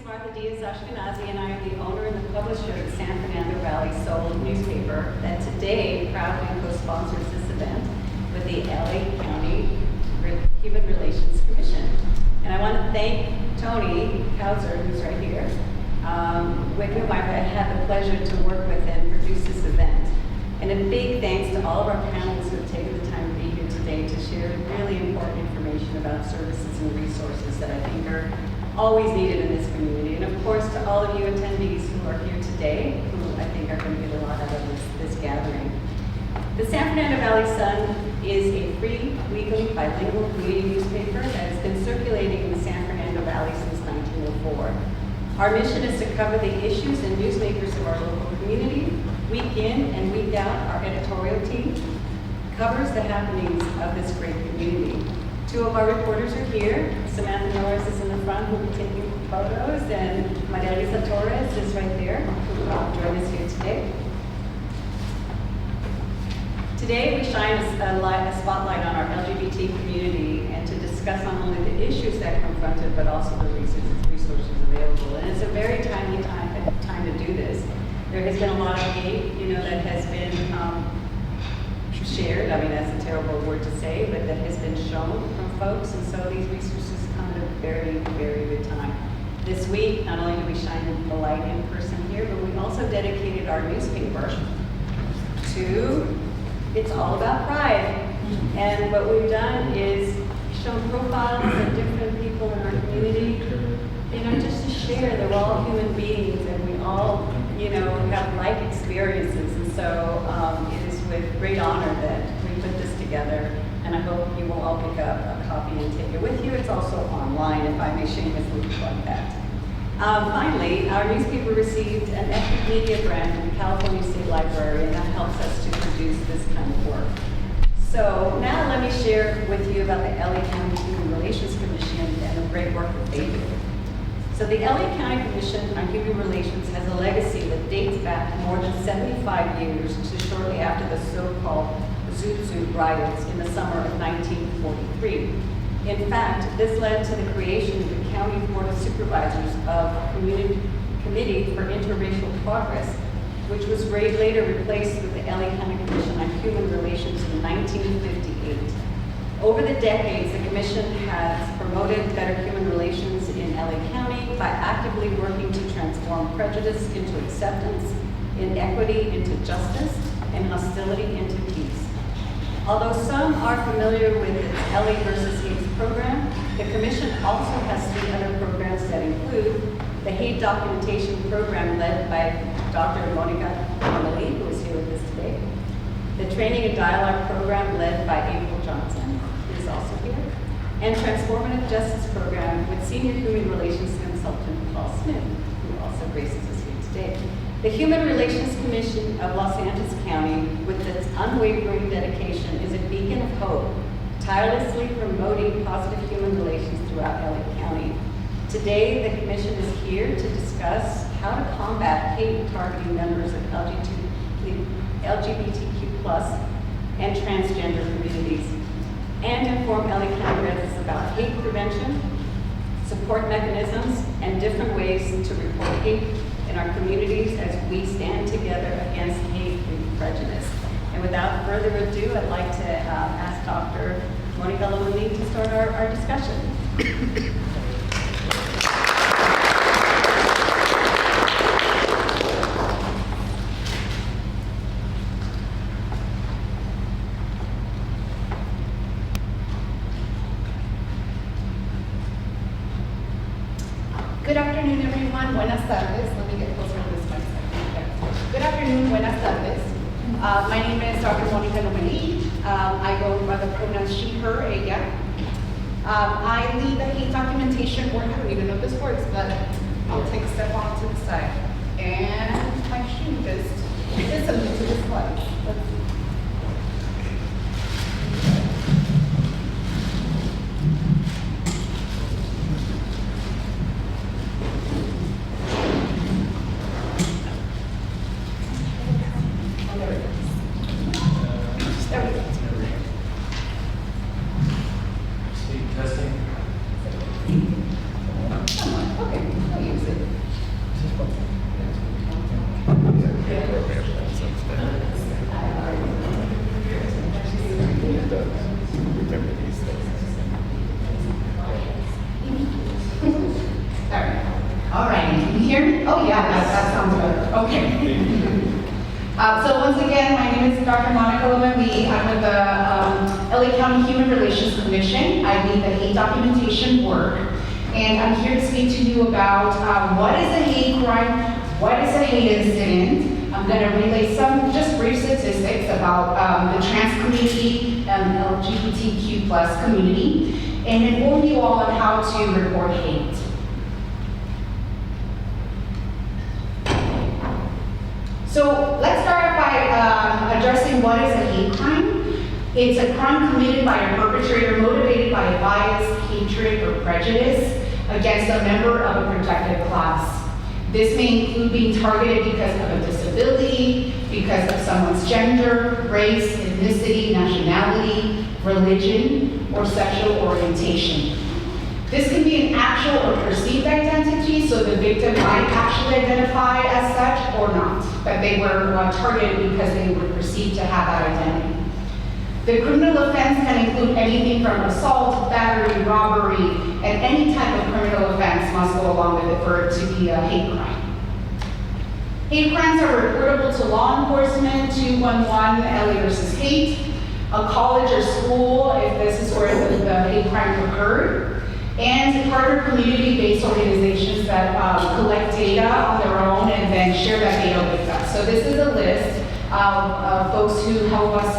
Ashkenazi, and I am the owner and the publisher of the San Fernando Valley Soul newspaper that today proudly co-sponsors this event with the LA County Human Relations Commission. And I want to thank Tony Kauser, who's right here, with whom I've had the pleasure to work with and produce this event. And a big thanks to all of our panelists who have taken the time to be here today to share really important information about services and resources that I think are always needed in this community. And of course, to all of you attendees who are here today, who I think are going to get a lot out of this gathering. The San Fernando Valley Sun is a free, weekly, bilingual community newspaper that has been circulating in the San Fernando Valley since 1904. Our mission is to cover the issues and newsmakers of our local community. Week in and week out, our editorial team covers the happenings of this great community. Two of our reporters are here. Samantha Norris is in the front, who will be taking photos, and Maria Lisa Torres is right there, who will join us here today. Today, we shine a spotlight on our LGBT community and to discuss not only the issues that confront it, but also the resources available. And it's a very timely time to do this. There has been a lot of hate, that has been shared. I mean, that's a terrible word to say, but that has been shown from folks. And so these resources come at a very, very good time. This week, not only do we shine the light in person here, but we also dedicated our newspaper to It's All About Pride. And what we've done is shown profiles of different people in our community, just to share that we're all human beings and we all, have life experiences. And so it is with great honor that we put this together. And I hope you will all pick up a copy and take it with you. It's also online, if I may shamelessly plug that. Finally, our newspaper received an ethnic media grant from the California State Library, and that helps us to produce this kind of work. So now let me share with you about the LA County Human Relations Commission and the great work that they do. So the LA County Commission on Human Relations has a legacy that dates back more than 75 years to shortly after the so-called Zoot Suit riots in the summer of 1943. In fact, this led to the creation of the County Board of Supervisors of Committee for Interracial Progress, which was later replaced with the LA County Commission on Human Relations in 1958. Over the decades, the Commission has promoted better human relations in LA County by actively working to transform prejudice into acceptance, inequity into justice, and hostility into peace. Although some are familiar with its LA versus Hate program, the Commission also has 3 other programs that include the Hate Documentation Program led by Dr. Monica Emily, who is here with us today, the Training and Dialogue Program led by April Johnson, who is also here, and Transformative Justice Program with Senior Human Relations Consultant Paul Smith, who also graces us here today. The Human Relations Commission of Los Angeles County, with its unwavering dedication, is a beacon of hope, tirelessly promoting positive human relations throughout LA County. Today, the Commission is here to discuss how to combat hate targeting members of LGBTQ+ and transgender communities, and inform LA County residents about hate prevention, support mechanisms, and different ways to report hate in our communities as we stand together against hate and prejudice. And without further ado, I'd like to ask Dr. Monica Lomeli to start our discussion. Good afternoon, everyone. Buenas tardes. Let me get closer to this mic. Good afternoon. Buenas tardes. My name is Dr. Monica Lomeli. I go by the pronouns she, her, ella. I lead the hate documentation work. I don't even know if this works, but I'll take a step on to the side. And my shoe just did something to this slide. Let's see. Testing. Okay, I'll use it. Dr. Monica Lomelí. I'm with the LA County Human Relations Commission. I lead the hate documentation work. And I'm here to speak to you about what is a hate crime, what is a hate incident. I'm going to relay some just brief statistics about the trans community and LGBTQ plus community, and inform you all on how to report hate. So let's start by addressing what is a hate crime. It's a crime committed by a perpetrator motivated by a bias, hatred, or prejudice against a member of a protected class. This may include being targeted because of a disability, because of someone's gender, race, ethnicity, nationality, religion, or sexual orientation. This can be an actual or perceived identity, so the victim might actually identify as such or not, but they were targeted because they were perceived to have that identity. The criminal offense can include anything from assault, battery, robbery, and any type of criminal offense must go along with it for it to be a hate crime. Hate crimes are reportable to law enforcement, 211 LA versus hate, a college or school if this is where the hate crime occurred, and partner community-based organizations that collect data on their own and then share that data with us. So this is a list of folks who help us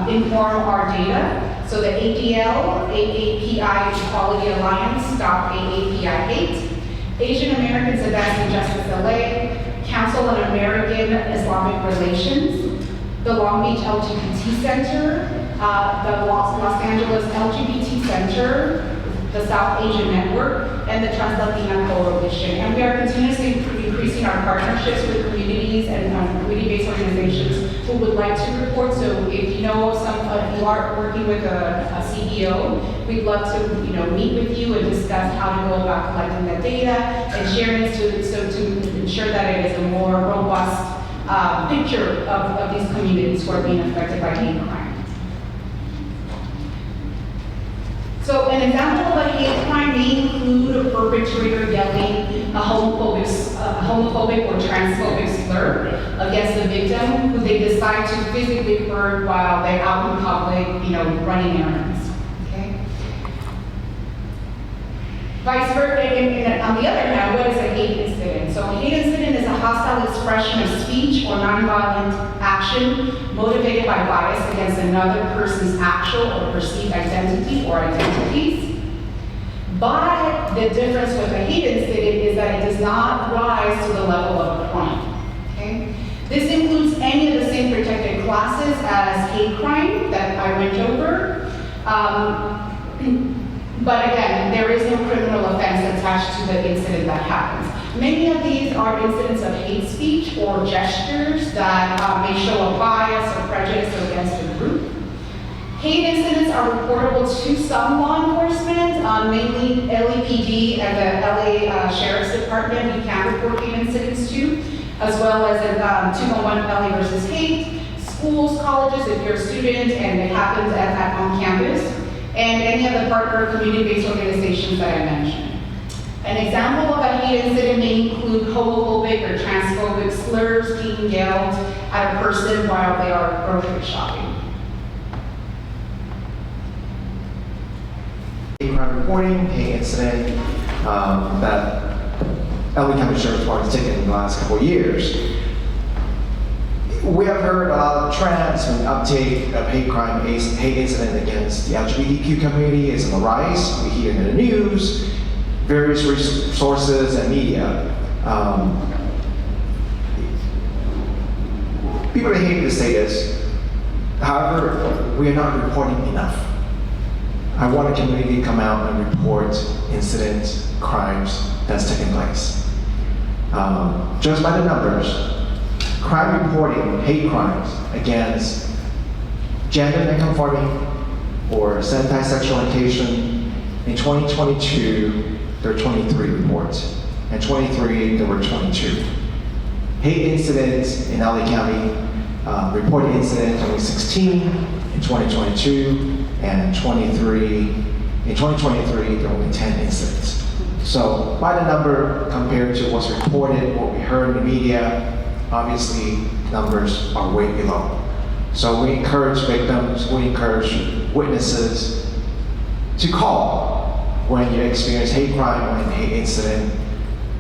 inform our data. So the ADL, AAPI Equality Alliance, Stop AAPI Hate, Asian Americans Advancing Justice LA, Council on American Islamic Relations, the Long Beach LGBT Center, the Los Angeles LGBT Center, the South Asian Network, and the Trans-Latina Coalition. And we are continuously increasing our partnerships with communities and community-based organizations who would like to report. So if you know if you are working with a CEO, we'd love to meet with you and discuss how to go about collecting that data and sharing it to ensure that it is a more robust picture of these communities who are being affected by hate crime. So an example of a hate crime may include a perpetrator yelling a homophobic or transphobic slur against the victim who they decide to physically hurt while they're out in public, running errands. Okay? Vice versa, and on the other hand, what is a hate incident? So a hate incident is a hostile expression of speech or nonviolent action motivated by bias against another person's actual or perceived identity or identities. But the difference with a hate incident is that it does not rise to the level of a crime. Okay? This includes any of the same protected classes as hate crime that I went over. But again, there is no criminal offense attached to the incident that happens. Many of these are incidents of hate speech or gestures that may show a bias or prejudice against a group. Hate incidents are reportable to some law enforcement, mainly LAPD and the LA Sheriff's Department. We can report hate incidents to, as well as in 211 LA versus hate, schools, colleges, if you're a student and it happens on campus, and any of the partner community-based organizations that I mentioned. An example of a hate incident may include homophobic or transphobic slurs being yelled at a person while they are grocery shopping. Hate crime reporting, hate incident that LA County Sheriff's Department has taken in the last couple of years. We have heard a lot of trends and uptake of hate crime, hate incident against the LGBTQ community is on the rise. We hear in the news, various sources and media. People hate to say this, however, we are not reporting enough. I want a community to come out and report incidents, crimes that's taking place. Just by the numbers, crime reporting, hate crimes against gender nonconforming or anti-sexual orientation, in 2022, there were 23 reports. In 23, there were 22. Hate incidents in LA County, reported incidents 2016, in 2022, and 23. In 2023, there were only 10 incidents. So by the number compared to what's reported, what we heard in the media, obviously numbers are way below. So we encourage victims, we encourage witnesses to call when you experience hate crime or an hate incident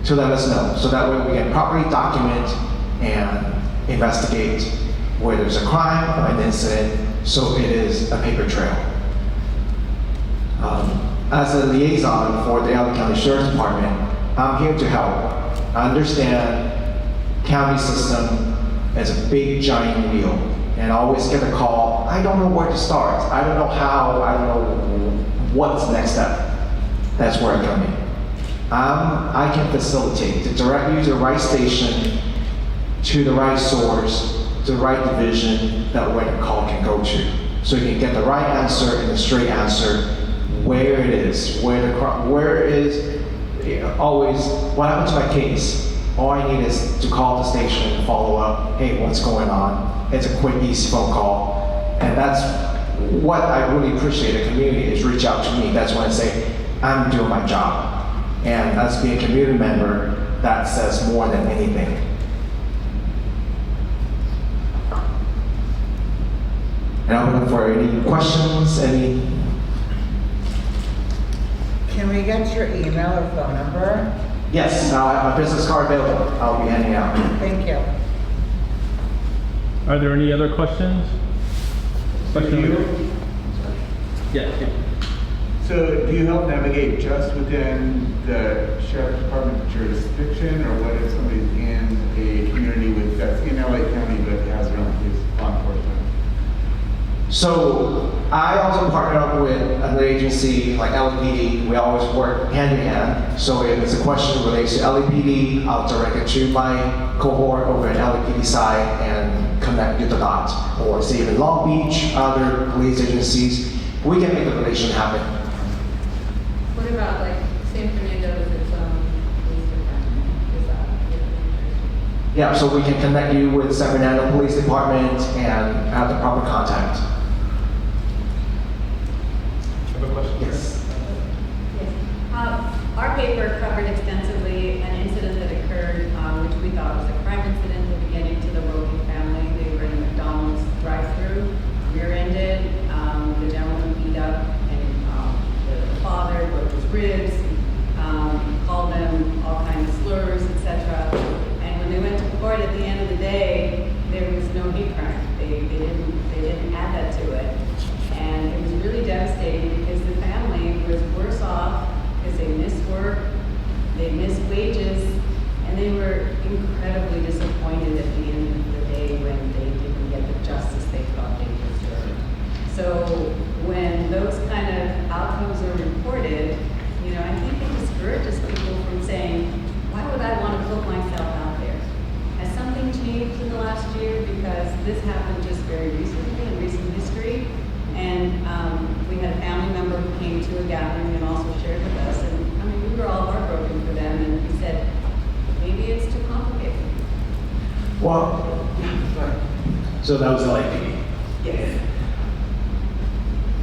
to let us know. So that way we can properly document and investigate where there's a crime or an incident, so it is a paper trail. As a liaison for the LA County Sheriff's Department, I'm here to help. I understand county system is a big giant wheel, and I always get a call, I don't know where to start, I don't know how, I don't know what's the next step. That's where I come in. I can facilitate to direct you to the right station, to the right source, to the right division that where the call can go to. So you can get the right answer and the straight answer, where it is, where it is, always, what happened to my case? All I need is to call the station and follow up, hey, what's going on? It's a quick, easy phone call. And that's what I really appreciate the community is reach out to me. That's when I say, I'm doing my job. And as being a community member, that says more than anything. And I'm looking for any questions, any? Can we get your email or phone number? Yes, I have a business card available. I'll be handing out. Thank you. Are there any other questions? Yeah. So do you help navigate just within the sheriff's department jurisdiction, or what if somebody's in a community that's in LA County but has their own police law enforcement? So I also partner up with another agency like LAPD. We always work hand in hand. So if it's a question related to LAPD, I'll direct it to my cohort over at LAPD side and connect you the dots. Or say in Long Beach, other police agencies, we can make the relation happen. What about like San Fernando with its own police department? Is that? Yeah, so we can connect you with San Fernando Police Department and have the proper contact. Have a question? Yes. Yes. Our paper covered extensively an incident that occurred, which we thought was a crime incident that began into the Roby family. They were in a McDonald's drive-through, rear-ended. The gentleman beat up and the father broke his ribs, called them all kinds of slurs, etc. And when they went to court at the end of the day, there was no hate crime. They didn't add that to it. And it was really devastating because the family was worse off because they missed work, they missed wages, and they were incredibly disappointed at the end of the day when they didn't get the justice they thought they deserved. So when those kind of outcomes are reported, I think it discourages people from saying, why would I want to put myself out there? Has something changed in the last year? Because this happened just very recently in recent history. And we had a family member who came to a gathering and also shared with us. And we were all heartbroken for them. And we said, maybe it's too complicated. Well, so that was LAPD. Yes.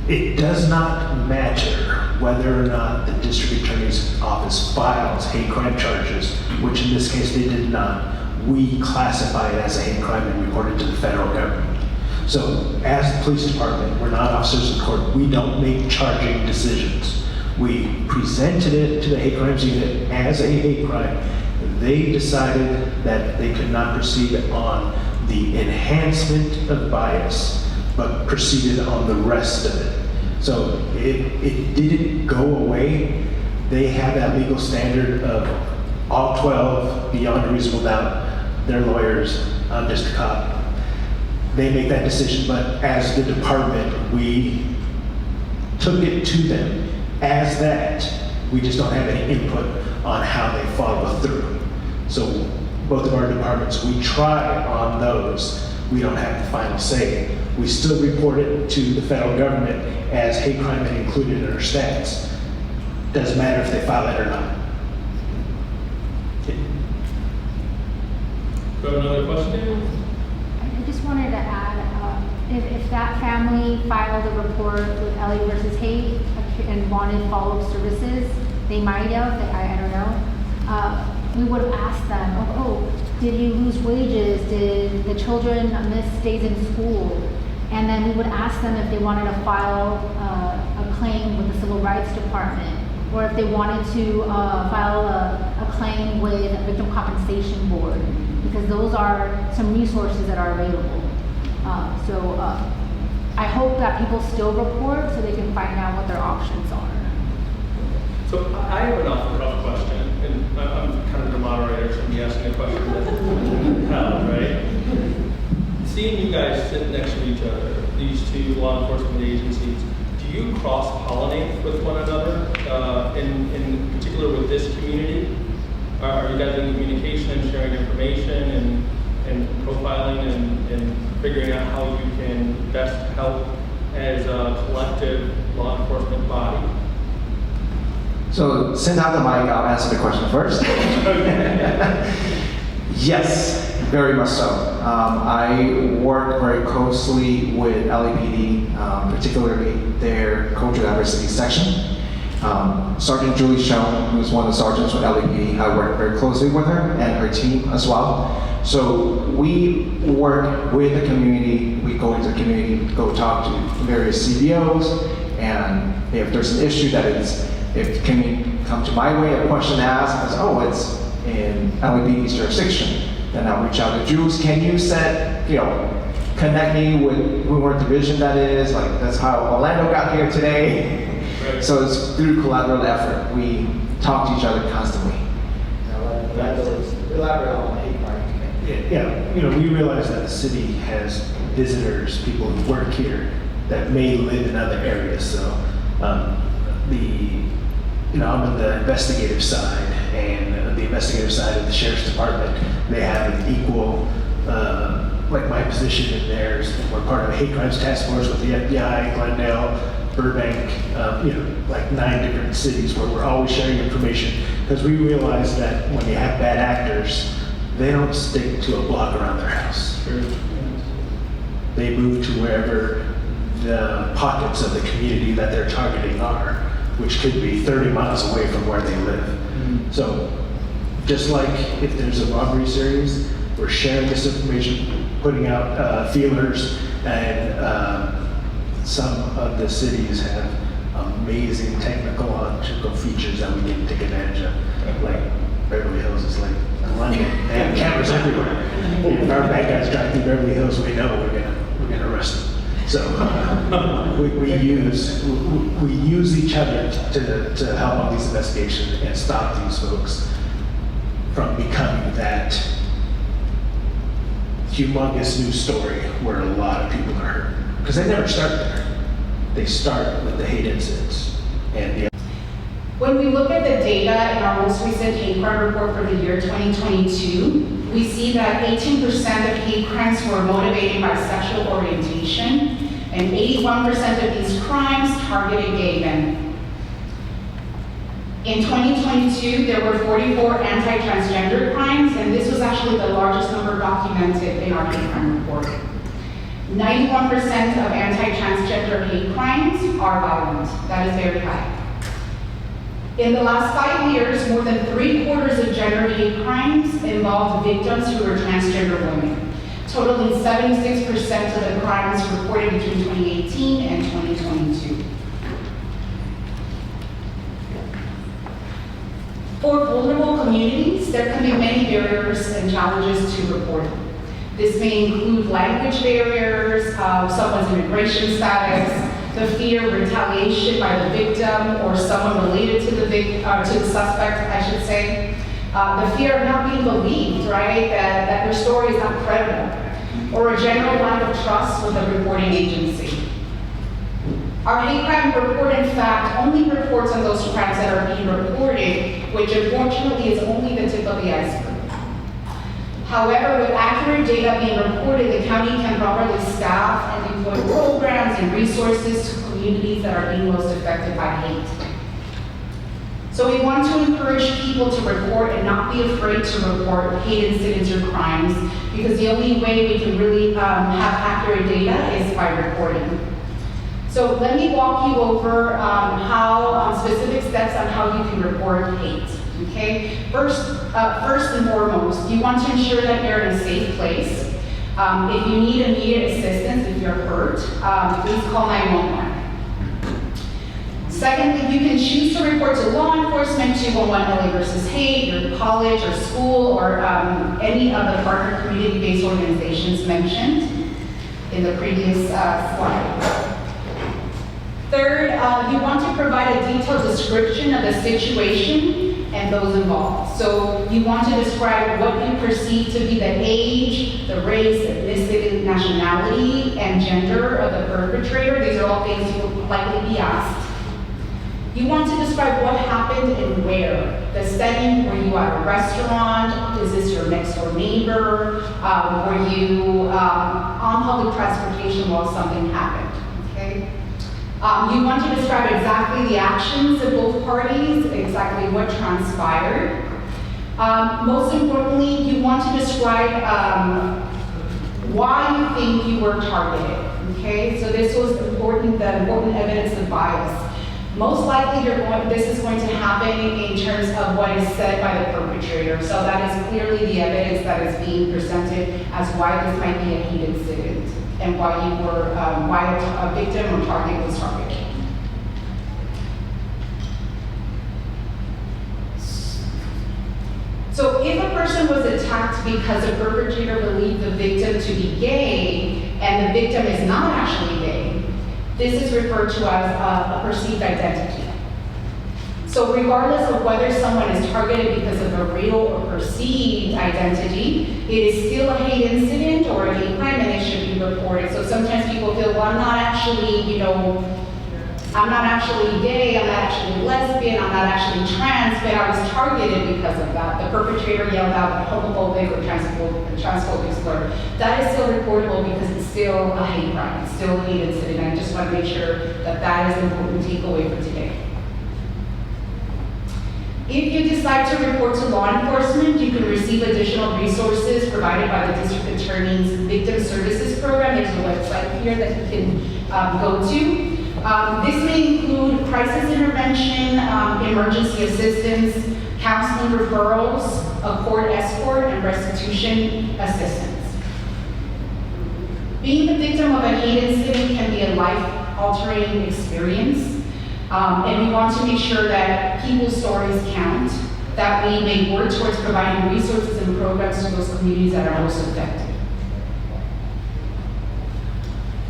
It does not matter whether or not the district attorney's office files hate crime charges, which in this case they did not. We classify it as a hate crime and report it to the federal government. So as the police department, we're not officers of the court. We don't make charging decisions. We presented it to the hate crimes unit as a hate crime. They decided that they could not proceed on the enhancement of bias, but proceeded on the rest of it. So it didn't go away. They have that legal standard of all 12 beyond a reasonable doubt. They're lawyers, I'm just a cop. They make that decision, but as the department, we took it to them as that. We just don't have any input on how they follow through. So both of our departments, we try on those. We don't have the final say. We still report it to the federal government as hate crime and included in our stats. Doesn't matter if they file it or not. Do you have another question? I just wanted to add, if that family filed a report with LA versus Hate and wanted follow-up services, they might have, I don't know. We would have asked them, did you lose wages? Did the children miss days in school? And then we would ask them if they wanted to file a claim with the Civil Rights Department, or if they wanted to file a claim with a Victim Compensation Board, because those are some resources that are available. I hope that people still report so they can find out what their options are. So I have an off-the-cuff question, and I'm kind of the moderator, so I'm asking a question that Hal, right? Seeing you guys sit next to each other, these two law enforcement agencies, do you cross-pollinate with one another, in particular with this community? Are you guys in communication and sharing information and profiling and figuring out how you can best help as a collective law enforcement body? So since I have the mic, I'll answer the question first. Yes, very much so. I work very closely with LAPD, particularly their cultural diversity section. Sergeant Julie Schoen, who's one of the sergeants with LAPD, I work very closely with her and her team as well. So we work with the community, we go into the community, go talk to various CBOs, and if there's an issue that if can come to my way, a question asked, I say, oh, it's in LAPD's jurisdiction, then I'll reach out to Jules, can you connect me with what division that is, like that's how Orlando got here today. Right. So it's through collaborative effort, we talk to each other constantly. Elaborate on hate crime. Yeah, we realize that the city has visitors, people who work here that may live in other areas. So I'm on the investigative side, and the investigative side of the sheriff's department, they have an equal, like my position in theirs. We're part of a hate crimes task force with the FBI, Glendale, Burbank, like 9 different cities where we're always sharing information, because we realize that when you have bad actors, they don't stick to a block around their house. They move to wherever the pockets of the community that they're targeting are, which could be 30 miles away from where they live. Mm-hmm. So just like if there's a robbery series, we're sharing this information, putting out feelers, and some of the cities have amazing technological features that we need to take advantage of. Like Beverly Hills is like London. They have cameras everywhere. If our bad guys drive through Beverly Hills, we know we're gonna arrest them. So we use each other to help on these investigations and stop these folks from becoming that humongous news story where a lot of people are hurt. Because they never start there. They start with the hate incidents and the. When we look at the data in our most recent hate crime report for the year 2022, we see that 18% of hate crimes were motivated by sexual orientation, and 81% of these crimes targeted gay men. In 2022, there were 44 anti-transgender crimes, and this was actually the largest number documented in our hate crime report. 91% of anti-transgender hate crimes are violent. That is very high. In the last 5 years, more than 3/4 of gender hate crimes involved victims who were transgender women, totaling 76% of the crimes reported between 2018 and 2022. For vulnerable communities, there can be many barriers and challenges to reporting. This may include language barriers, someone's immigration status, the fear of retaliation by the victim or someone related to the suspect, I should say. The fear of not being believed, right? That their story is not credible, or a general lack of trust with a reporting agency. Our hate crime report, in fact, only reports on those crimes that are being reported, which unfortunately is only the tip of the iceberg. However, with accurate data being reported, the county can properly staff and deploy programs and resources to communities that are being most affected by hate. So we want to encourage people to report and not be afraid to report hate incidents or crimes, because the only way we can really have accurate data is by reporting. So let me walk you over specific steps on how you can report hate. Okay. First and foremost, you want to ensure that you're in a safe place. If you need immediate assistance, if you're hurt, please call 911. Secondly, you can choose to report to law enforcement, 211 LA versus hate, your college or school, or any of the partner community-based organizations mentioned in the previous slide. Third, you want to provide a detailed description of the situation and those involved. So you want to describe what you perceive to be the age, the race, ethnicity, nationality, and gender of the perpetrator. These are all things you will likely be asked. You want to describe what happened and where. The setting, were you at a restaurant? Is this your next door neighbor? Were you on public transportation while something happened? Okay. You want to describe exactly the actions of both parties, exactly what transpired. Most importantly, you want to describe why you think you were targeted. Okay, so this was important, the important evidence of bias. Most likely, this is going to happen in terms of what is said by the perpetrator. So that is clearly the evidence that is being presented as why this might be a hate incident and why you were, why a victim or target was targeted. So if a person was attacked because the perpetrator believed the victim to be gay and the victim is not actually gay, this is referred to as a perceived identity. So regardless of whether someone is targeted because of a real or perceived identity, it is still a hate incident or a hate crime and it should be reported. So sometimes people feel, well, I'm not actually gay, I'm not actually lesbian, I'm not actually trans, but I was targeted because of that. The perpetrator yelled out a homophobic or transphobic slur. That is still reportable because it's still a hate crime, it's still a hate incident. I just want to make sure that that is an important takeaway for today. If you decide to report to law enforcement, you can receive additional resources provided by the District Attorney's Victim Services Program. There's a website here that you can go to. This may include crisis intervention, emergency assistance, counseling referrals, a court escort, and restitution assistance. Being the victim of a hate incident can be a life-altering experience. And we want to make sure that people's stories count, that we may work towards providing resources and programs to those communities that are most affected.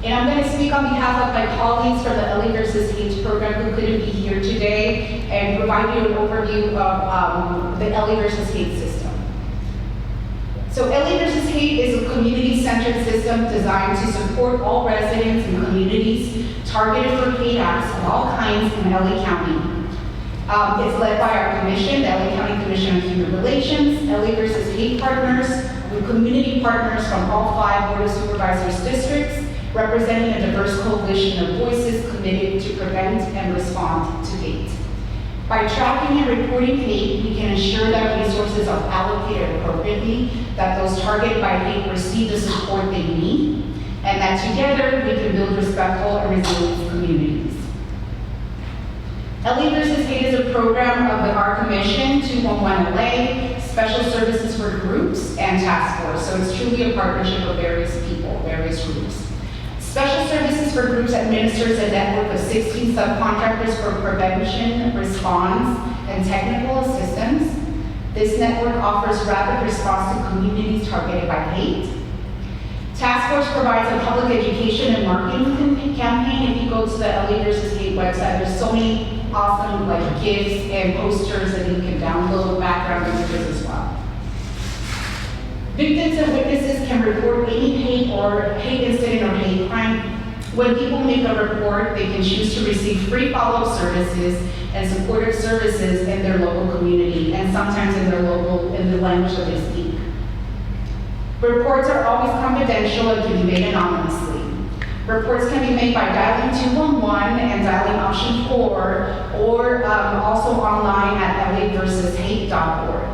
And I'm going to speak on behalf of my colleagues from the LA versus Hate program who couldn't be here today and provide you an overview of the LA versus Hate system. So LA versus Hate is a community-centered system designed to support all residents and communities targeted for hate acts of all kinds in LA County. It's led by our commission, the LA County Commission on Human Relations, LA versus Hate partners, with community partners from all 5 Board of Supervisors districts, representing a diverse coalition of voices committed to prevent and respond to hate. By tracking and reporting hate, we can ensure that resources are allocated appropriately, that those targeted by hate receive the support they need, and that together we can build respectful and resilient communities. LA versus Hate is a program of our commission, 211 LA, Special Services for Groups, and Task Force. So it's truly a partnership of various people, various groups. Special Services for Groups administers a network of 16 subcontractors for prevention, response, and technical assistance. This network offers rapid response to communities targeted by hate. Task Force provides a public education and marketing campaign. If you go to the LA versus Hate website, there's so many awesome GIFs and posters that you can download, background images as well. Victims and witnesses can report any hate incident or hate crime. When people make a report, they can choose to receive free follow-up services and supportive services in their local community, and sometimes in the language that they speak. Reports are always confidential and can be made anonymously. Reports can be made by dialing 211 and dialing option 4, or also online at laversushate.org.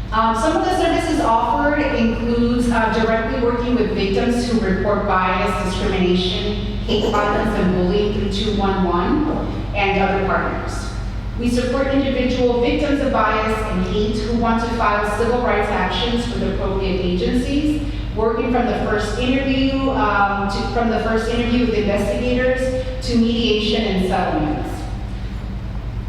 Some of the services offered includes directly working with victims who report bias, discrimination, hate violence, and bullying through 211 and other partners. We support individual victims of bias and hate who want to file civil rights actions with appropriate agencies. working from the first interview with investigators to mediation and settlements.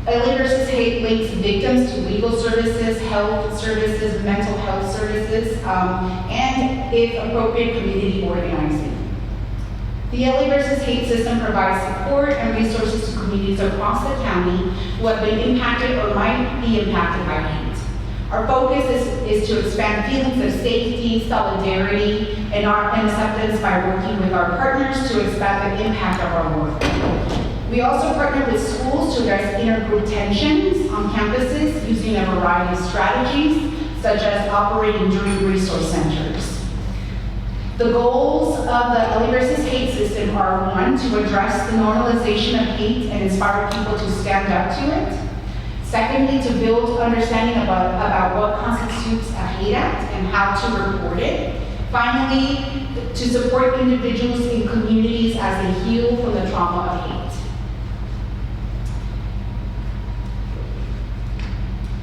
LA versus Hate links victims to legal services, health services, mental health services, and, if appropriate, community organizing. The LA versus Hate system provides support and resources to communities across the county who have been impacted or might be impacted by hate. Our focus is to expand feelings of safety, solidarity, and acceptance by working with our partners to expand the impact of our work. We also partner with schools to address intergroup tensions on campuses using a variety of strategies, such as operating joint resource centers. The goals of the LA versus Hate system are: 1, to address the normalization of hate and inspire people to stand up to it. Secondly, to build understanding about what constitutes a hate act and how to report it. Finally, to support individuals in communities as they heal from the trauma of hate.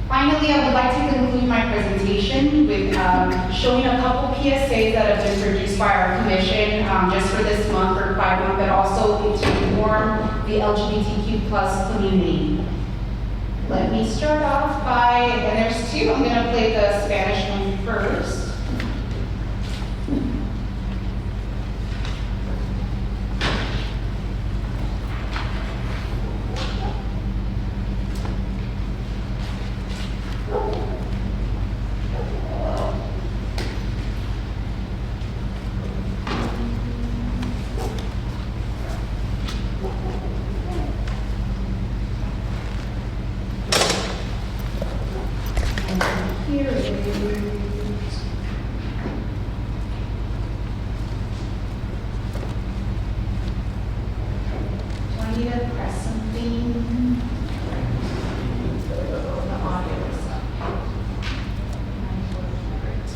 Finally, I would like to conclude my presentation with showing a couple PSAs that have been produced by our commission just for this month or 5 months, but also to inform the LGBTQ plus community. Let me start off by, and there's 2, I'm gonna play the Spanish one first. Here it is. Do I need to press something? The audio is up. Great.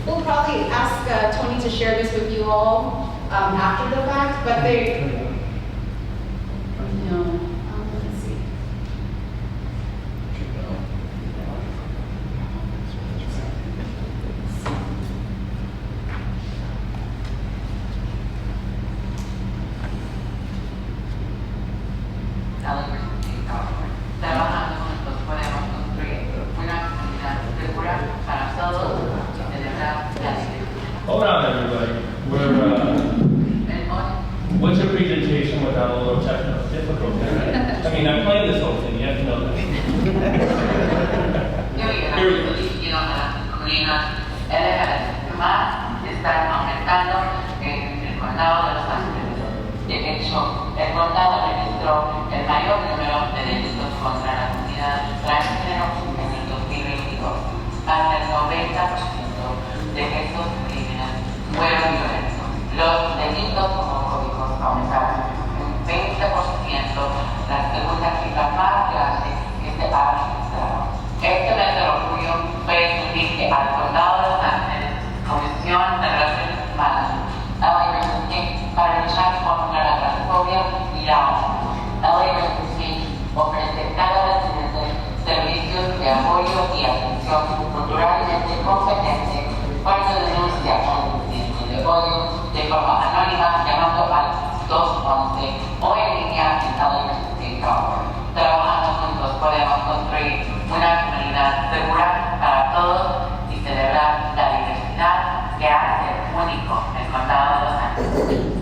We'll probably ask Tony to share this with you all after the fact, but no, let's see. Trabajando juntos podemos construir una comunidad segura para todos y celebrar la libertad. Hold on, everybody. What's your presentation without a little technical difficulty, right? I mean, I'm playing this whole thing, you have to know that. Yo y a las comunidades LGBT más están aumentando en el condado de Los Ángeles. De hecho, el condado registró el mayor número de delitos contra la comunidad transgénero en el 2022. Hasta el 90% de estos crímenes fueron violentos. Los delitos homofóbicos aumentaron un 20%, la segunda cifra más grande que se ha registrado. Este mes de orgullo fue decir que al condado de Los Ángeles, Comisión de Relaciones Humanas, para luchar contra la transfobia y la homofobia, ofrece cada residente servicios de apoyo y atención culturalmente competente cuando denuncia discurso de odio de forma anónima llamando al 211 o en línea en LGBTQ. Trabajando juntos podemos construir una comunidad segura para todos y celebrar la diversidad que hace único el condado de Los Ángeles.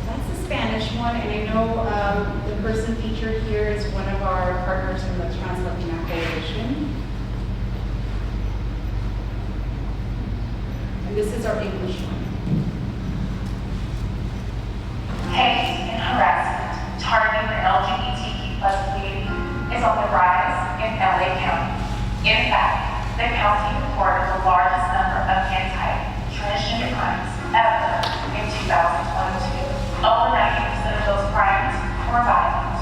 That's the Spanish one, and I know the person featured here is one of our English 1. Hate and harassment targeting the LGBTQ plus community is on the rise in LA County. In fact, the county reported the largest number of anti-transgender crimes ever in 2022. Over 90% of those crimes were violent.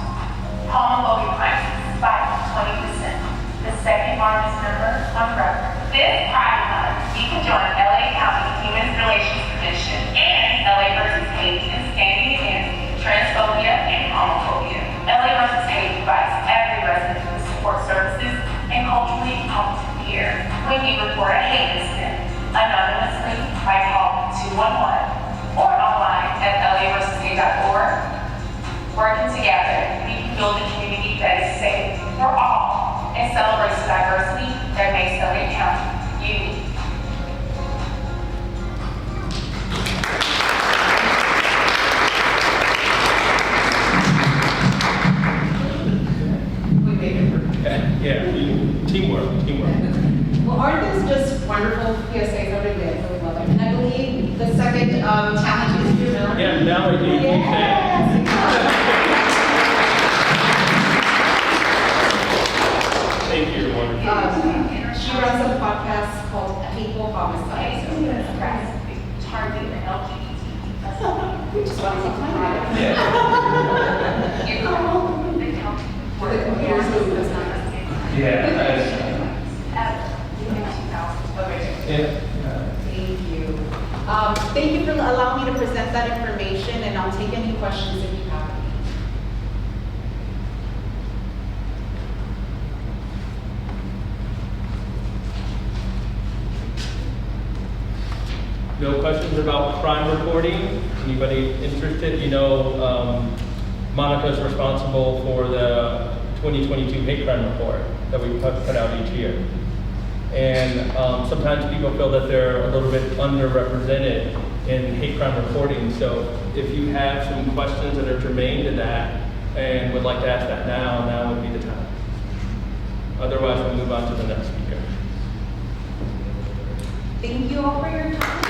Homophobia crimes spiked 20%, the second largest number on record. This Pride Month, you can join LA County Human Relations Commission and LA vs. Hate in standing against transphobia and homophobia. LA vs. Hate provides every resident with support services and culturally competent peer when you report a hate incident anonymously by calling 211 or online at laversushate.org. Working together, we can build a community that is safe for all and celebrates the diversity that makes LA County unique. We made it work. Yeah, teamwork. Well, aren't these just wonderful PSAs over there? Really love it. And I believe the second challenge is your Mel. Yeah, now I do. Yes. Thank you, you're wonderful. She runs a podcast called Hateful Homicide. So Targeting the LGBTQ plus we just want to talk about it. Yeah. the county For the computers who does not. Yeah. Thank you. Thank you for allowing me to present that information, and I'll take any questions if you have any. No questions about crime reporting? Anybody interested? You know, Monica's responsible for the 2022 hate crime report that we put out each year. And sometimes people feel that they're a little bit underrepresented in hate crime reporting. So if you have some questions that are germane to that and would like to ask that now would be the time. Otherwise, we'll move on to the next speaker. Thank you all for your time.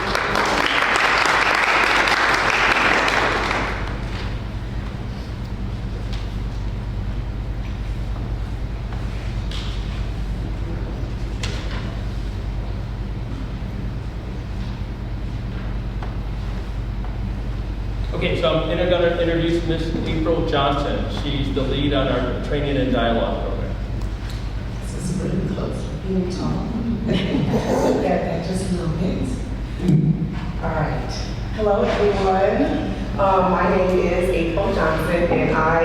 Okay, so I'm going to introduce Miss April Johnson. She's the lead on our training and dialogue program. This is really close for being tall. that just a little bit. All right. Hello, everyone. My name is April Johnson, and my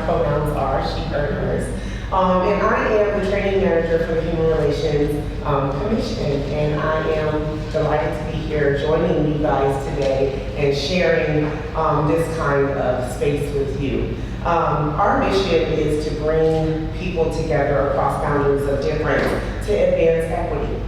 pronouns are she, her, hers. And I am the training manager for the Human Relations Commission, and I am delighted to be here joining you guys today and sharing this kind of space with you. Our mission is to bring people together across boundaries of difference to advance equity.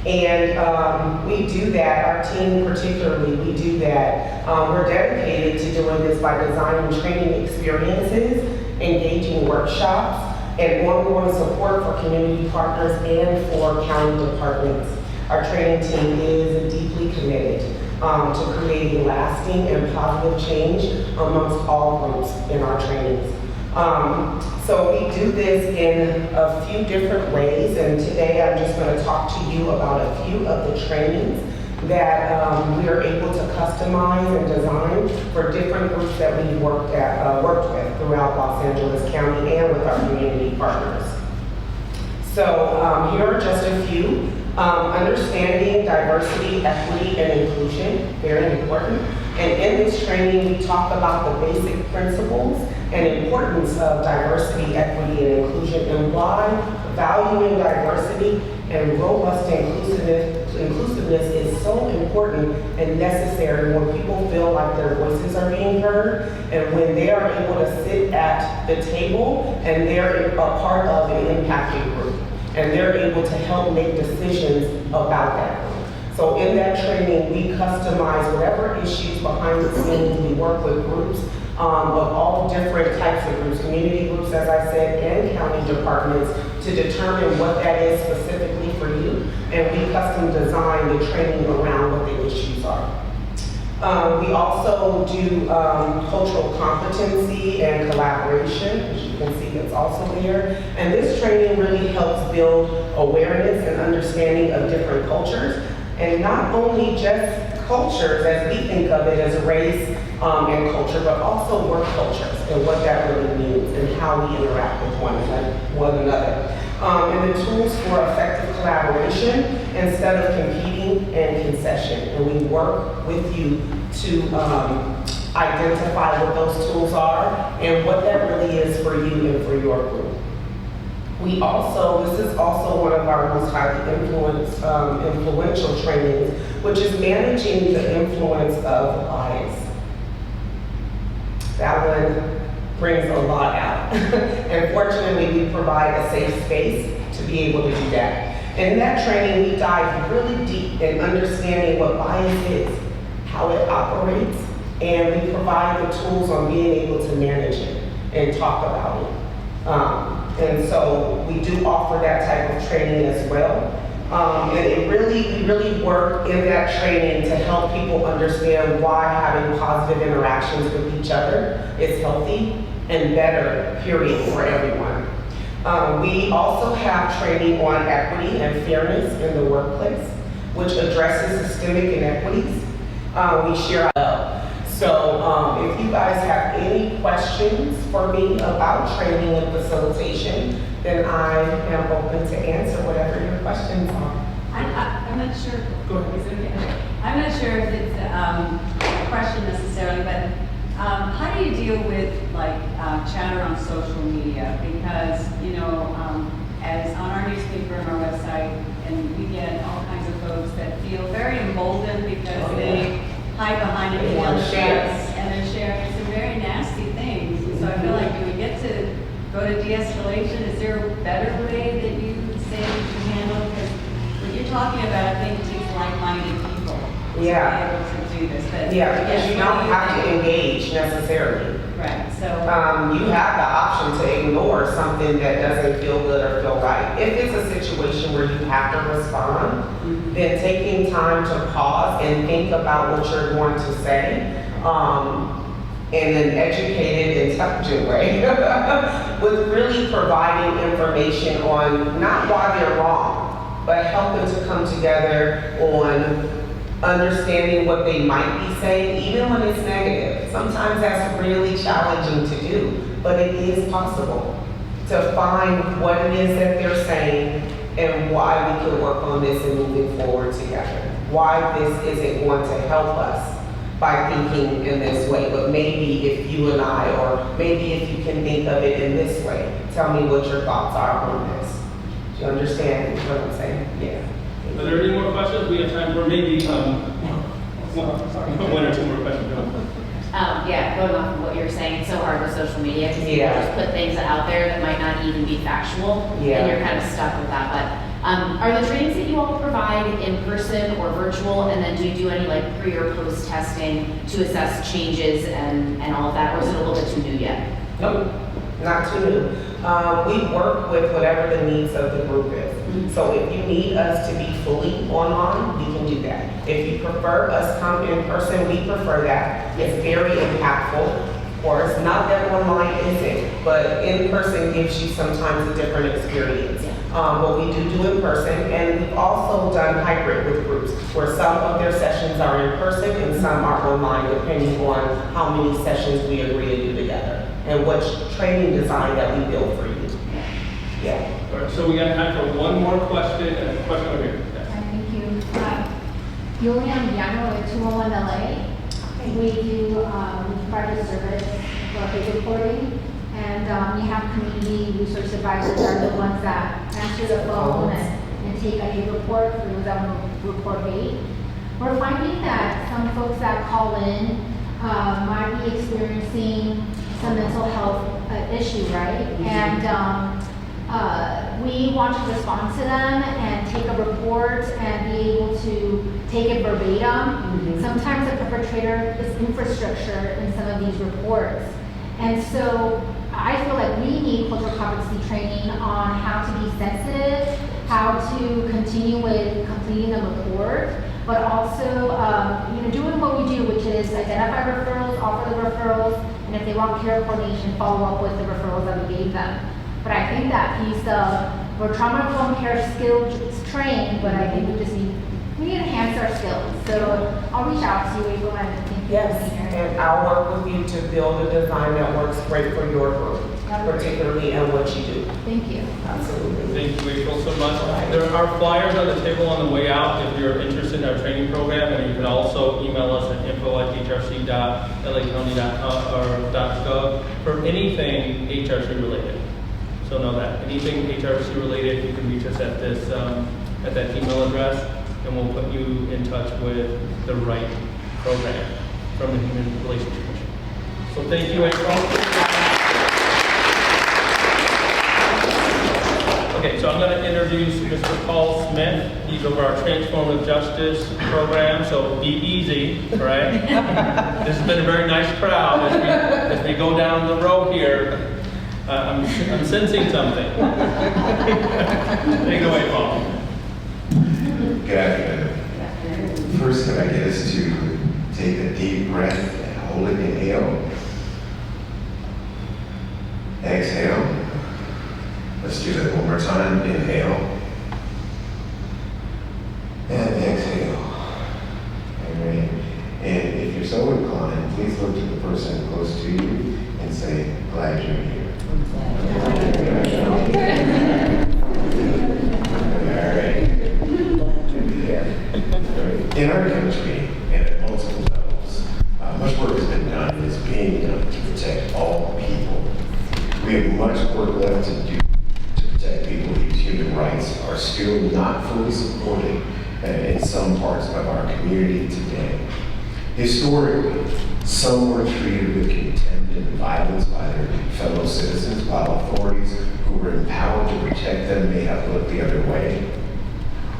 And we do that, our team particularly, we do that. We're dedicated to doing this by designing training experiences, engaging workshops, and ongoing support for community partners and for county departments. Our training team is deeply committed to creating lasting and positive change amongst all groups in our trainings. So we do this in a few different ways, and today I'm just going to talk to you about a few of the trainings that we are able to customize and design for different groups that we've worked with throughout Los Angeles County and with our community partners. So here are just a few. Understanding diversity, equity, and inclusion, very important. And in this training, we talk about the basic principles and importance of diversity, equity, and inclusion, and why valuing diversity and robust inclusiveness is so important and necessary when people feel like their voices are being heard and when they are able to sit at the table and they're a part of an impacted group and they're able to help make decisions about that group. So in that training, we customize whatever issues behind the scenes. We work with groups of all different types of groups, community groups, as I said, and county departments to determine what that is specifically for you. and we custom design the training around what the issues are. We also do cultural competency and collaboration, as you can see that's also there. And this training really helps build awareness and understanding of different cultures, and not only just cultures as we think of it as race and culture, but also work cultures and what that really means and how we interact with one another. And the tools for effective collaboration instead of competing and concession. And we work with you to identify what those tools are and what that really is for you and for your group. This is also one of our most highly influential trainings, which is managing the influence of bias. That one brings a lot out. And fortunately, we provide a safe space to be able to do that. And in that training, we dive really deep in understanding what bias is, how it operates, and we provide the tools on being able to manage it and talk about it. And so we do offer that type of training as well. And we really work in that training to help people understand why having positive interactions with each other is healthy and better, period, for everyone. We also have training on equity and fairness in the workplace, which addresses systemic inequities. We share So if you guys have any questions for me about training and facilitation, then I am open to answer whatever your questions are. I'm not sure. Go ahead. Is it okay? I'm not sure if it's a question necessarily, but how do you deal with like chatter on social media? Because as on our newspaper and our website, and we get all kinds of folks that feel very emboldened because they hide behind it and they're sharing some very nasty things. So I feel like, do we get to go to de-escalation? Is there a better way that you would say we should handle? Because what you're talking about, I think it takes like-minded people to be able to do this. But Because you don't have to engage necessarily. Right. So you have the option to ignore something that doesn't feel good or feel right. If it's a situation where you have to respond, then taking time to pause and think about what you're going to say in an educated, intelligent way, with really providing information on not why they're wrong, but helping to come together on understanding what they might be saying, even when it's negative. Sometimes that's really challenging to do, but it is possible to find what it is that they're saying and why we can work on this and moving forward together. Why this isn't going to help us by thinking in this way, but maybe if you and I, or maybe if you can think of it in this way, tell me what your thoughts are on this. Do you understand what I'm saying? Yeah. Are there any more questions? We have time for maybe one or two more questions. Going off of what you're saying, it's so hard with social media because people just put things out there that might not even be factual, and you're kind of stuck with that. But are the trainings that you all provide in person or virtual, and then do you do any like pre or post testing to assess changes and all of that, or is it a little bit too new yet? Nope, not too new. We work with whatever the needs of the group is. So if you need us to be fully online, we can do that. If you prefer us come in person, we prefer that. It's very impactful. Of course, not that online isn't, but in person gives you sometimes a different experience. But we do in person, and we've also done hybrid with groups, where some of their sessions are in person and some are online, depending on how many sessions we agree to do together and what training design that we build for you. Yeah. All right, so we got time for one more question, and a question over here. Thank you. Yulian Viano at 201 LA. We do private service for hate reporting, and we have community resource advisors are the ones that answer the phone and take a hate report for those that want to report hate. We're finding that some folks that call in might be experiencing some mental health issue, right? And we want to respond to them and take a report and be able to take it verbatim. Sometimes the perpetrator is infrastructure in some of these reports. And so I feel like we need cultural competency training on how to be sensitive how to continue with completing the report, but also, doing what we do, which is identify referrals, offer the referrals, and if they want care coordination, follow up with the referrals that we gave them. But I think that piece of, we're trauma-informed care skills trained, but I think we need to enhance our skills. So I'll reach out to you, April, and thank you. Yes, and I'll work with you to build a design that works great for your group, particularly in what you do. Thank you. Absolutely. Thank you, April, so much. There are flyers on the table on the way out if you're interested in our training program, and you can also email us at info@hrc.lacounty.gov for anything HRC related. So know that anything HRC related, you can reach us at this at that email address, and we'll put you in touch with the right program from the Human Relations Commission. So thank you, April. Okay, so I'm going to introduce Mr. Paul Smith. He's over our Transformative Justice program, so be easy, all right? This has been a very nice crowd as we go down the row here. I'm sensing something. Take it away, Paul. Good afternoon. First, can I get us to take a deep breath and hold it, inhale. Exhale. Let's do that one more time. Inhale. And exhale. All right. And if you're so inclined, please look to the person close to you and say, glad you're here. All right. In our country, and at multiple levels, much work has been done and is being done to protect all people. We have much work left to do to protect people whose human rights are still not fully supported in some parts of our community today. Historically, some were treated with contempt and violence by their fellow citizens, while authorities who were empowered to protect them may have looked the other way,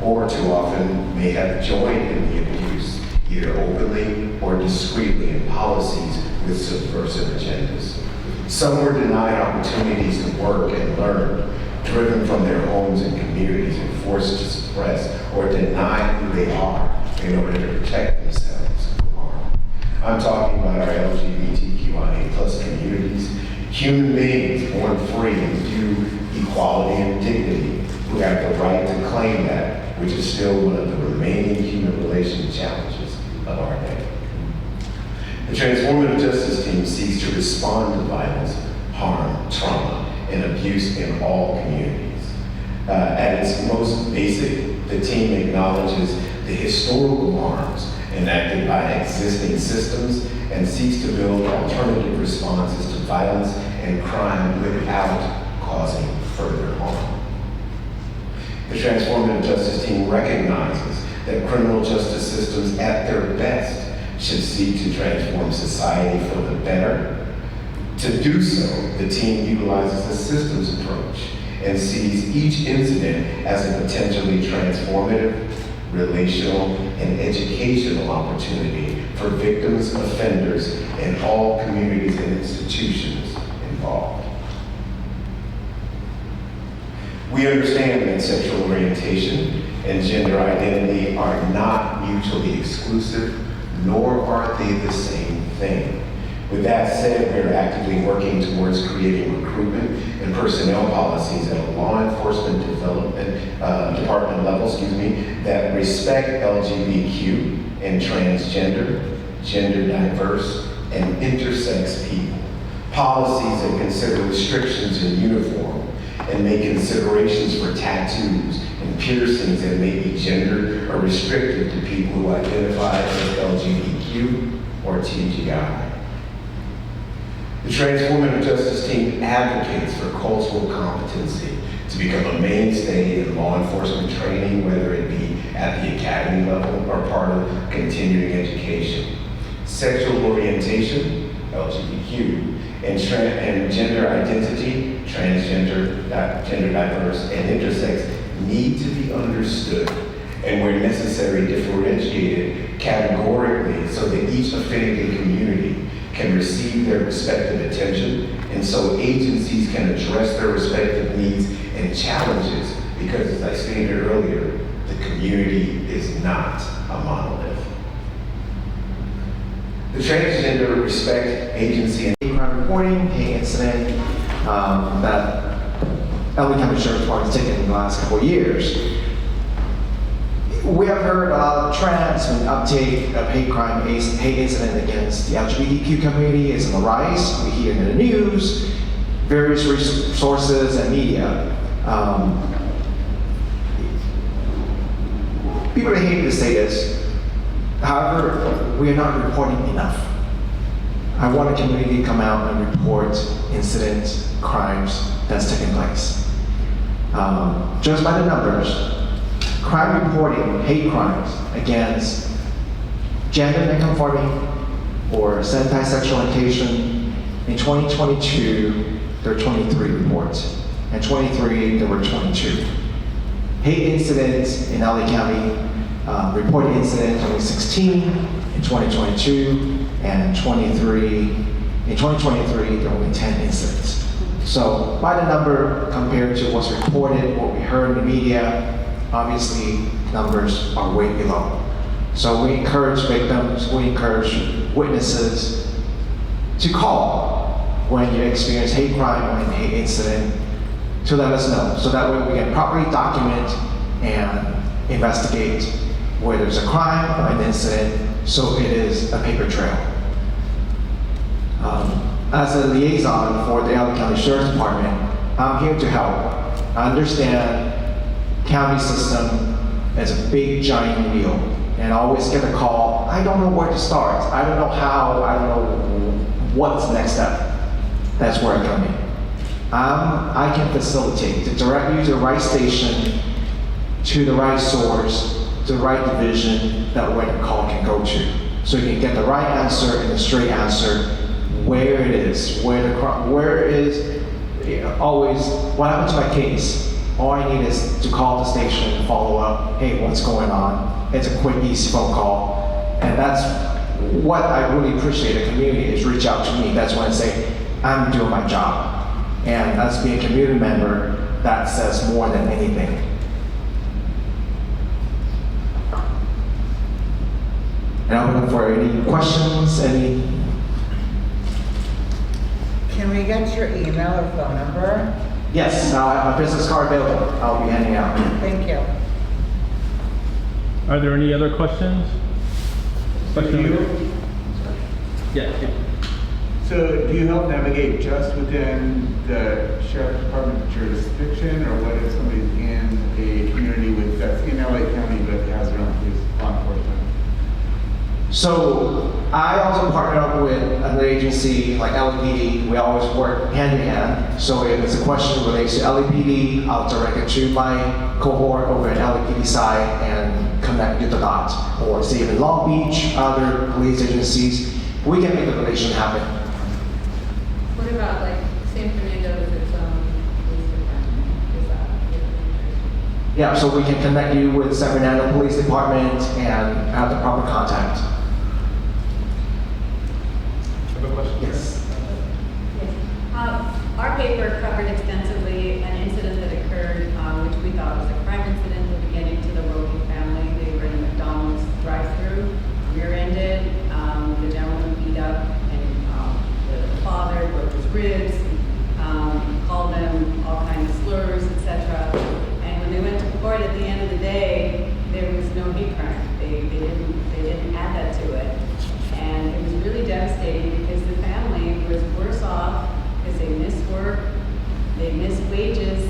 or too often may have joined in the abuse, either openly or discreetly in policies with subversive agendas. Some were denied opportunities to work and learn, driven from their homes and communities and forced to suppress or deny who they are in order to protect themselves from harm. I'm talking about our LGBTQIA+ communities, human beings born free and due equality and dignity, who have the right to claim that, which is still one of the remaining human relations challenges of our day. The Transformative Justice Team seeks to respond to violence, harm, trauma, and abuse in all communities. At its most basic, the team acknowledges the historical harms enacted by existing systems and seeks to build alternative responses to violence and crime without causing further harm. The Transformative Justice Team recognizes that criminal justice systems at their best should seek to transform society for the better. To do so, the team utilizes a systems approach and sees each incident as a potentially transformative, relational, and educational opportunity for victims, offenders, and all communities and institutions involved. We understand that sexual orientation and gender identity are not mutually exclusive, nor are they the same thing. With that said, we are actively working towards creating recruitment and personnel policies at a law enforcement department level, that respect LGBTQ and transgender, gender diverse, and intersex people. Policies that consider restrictions in uniform and make considerations for tattoos and piercings that may be gendered or restricted to people who identify as LGBTQ or TGI. The Transformative Justice Team advocates for cultural competency to become a mainstay in law enforcement training, whether it be at the academy level or part of continuing education. Sexual orientation, LGBTQ, and gender identity, transgender, gender diverse, and intersex need to be understood and where necessary differentiated categorically so that each affiliated community can receive their respective attention and so agencies can address their respective needs and challenges because as I stated earlier, the community is not a monolith. The Transgender Respect Agency and Hate crime reporting, hate incident that LA County Sheriff's Department has taken in the last couple of years. We have heard a lot of trends and uptake of hate crime, hate incident against the LGBTQ community is on the rise. We hear it in the news, various sources and media. People hate to say this. However, we are not reporting enough. I want a community to come out and report incidents, crimes that's taking place. Just by the numbers, crime reporting, hate crimes against gender nonconforming or sensitized orientation, in 2022, there were 23 reports. In 23, there were 22. Hate incidents in LA County, reported incident in 2016, in 2022, and in 2023, there were only 10 incidents. So by the number compared to what's reported, what we heard in the media, obviously numbers are way below. So we encourage victims, we encourage witnesses to call when you experience hate crime or an hate incident to let us know. So that way we can properly document and investigate where there's a crime or an incident, so it is a paper trail. As a liaison for the LA County Sheriff's Department, I'm here to help. I understand county system is a big giant wheel, and I always get a call, I don't know where to start, I don't know how, I don't know what's the next step. That's where I come in. I can facilitate to direct you to the right station, to the right source, to the right division that where the call can go to. So you can get the right answer and the straight answer, where it is, where it is, always, what happened to my case? All I need is to call the station and follow up, hey, what's going on? It's a quick, easy phone call. And that's what I really appreciate the community is reach out to me. That's when I say, I'm doing my job. And as being a community member, that says more than anything. And I'm looking for any questions, Can we get your email or phone number? Yes, I have my business card available. I'll be handing out. Thank you. Are there any other questions? Yeah. So do you help navigate just within the sheriff's department jurisdiction, or what if somebody's in a community that's in LA County but has their own police law enforcement? So I also partner up with another agency like LAPD. We always work hand in hand. So if it's a question related to LAPD, I'll direct it to my cohort over at LAPD side and connect the dots. Or say in Long Beach, other police agencies, we can make the relation happen. What about like San Fernando with its own police department? Is that different? Yeah, so we can connect you with San Fernando Police Department and have the proper contact. Have a question? Yes. Yes. Our paper covered extensively an incident that occurred, which we thought was a crime incident beginning to the Roque family. They were in a McDonald's drive-through, rear-ended. The gentleman beat up and the father broke his ribs, called them all kinds of slurs, etc. And when they went to court at the end of the day, there was no hate crime. They didn't add that to it. And it was really devastating because the family was worse off because they missed work, they missed wages,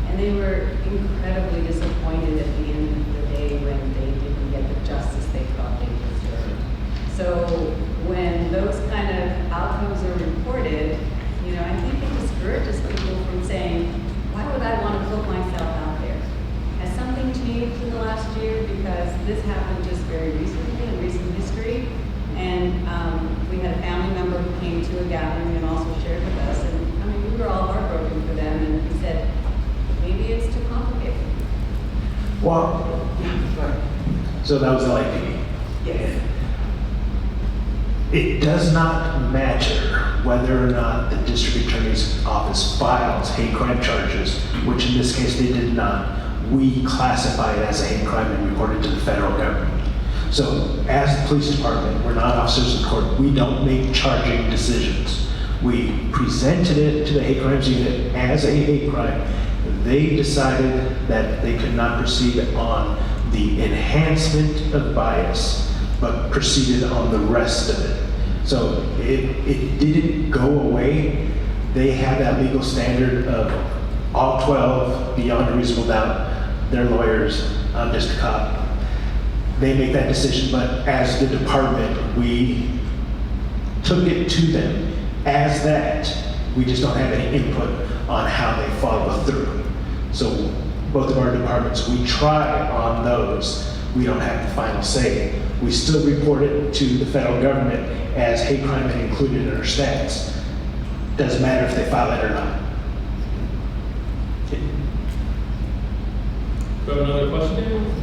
and they were incredibly disappointed at the end of the day when they didn't get the justice they thought they deserved. So when those kind of outcomes are reported, I think it discourages people from saying, why would I want to put myself out there? Has something changed in the last year? Because this happened just very recently in recent history. And we had a family member who came to a gathering and also shared with us. And we were all heartbroken for them. And we said, maybe it's too complicated. Well, So that was LAPD. Yes. It does not matter whether or not the district attorney's office files hate crime charges, which in this case they did not. we classify it as a hate crime and report it to the federal government. So as the police department, we're not officers of the court. We don't make charging decisions. We presented it to the hate crimes unit as a hate crime. They decided that they could not proceed on the enhancement of bias, but proceeded on the rest of it. So it didn't go away. They have that legal standard of all 12 beyond a reasonable doubt. They're lawyers, I'm just a cop. They make that decision, but as the department, we took it to them as that. We just don't have any input on how they follow through. So both of our departments, we try on those. We don't have the final say. We still report it to the federal government as hate crime and included in our stats. Doesn't matter if they file it or not. Do you have another question?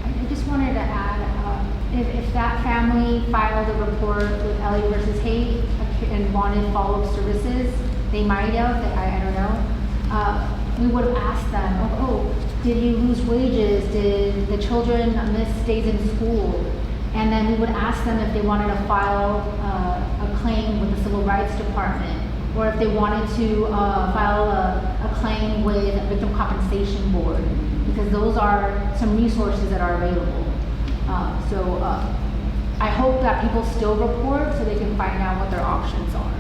I just wanted to add, if that family filed a report with LA versus Hate and wanted follow-up services, they might have, I don't know. We would have asked them, oh, did you lose wages? Did the children miss days in school? And then we would ask them if they wanted to file a claim with the Civil Rights Department, or if they wanted to file a claim with a Victim Compensation Board, because those are some resources that are available. So I hope that people still report so they can find out what their options are.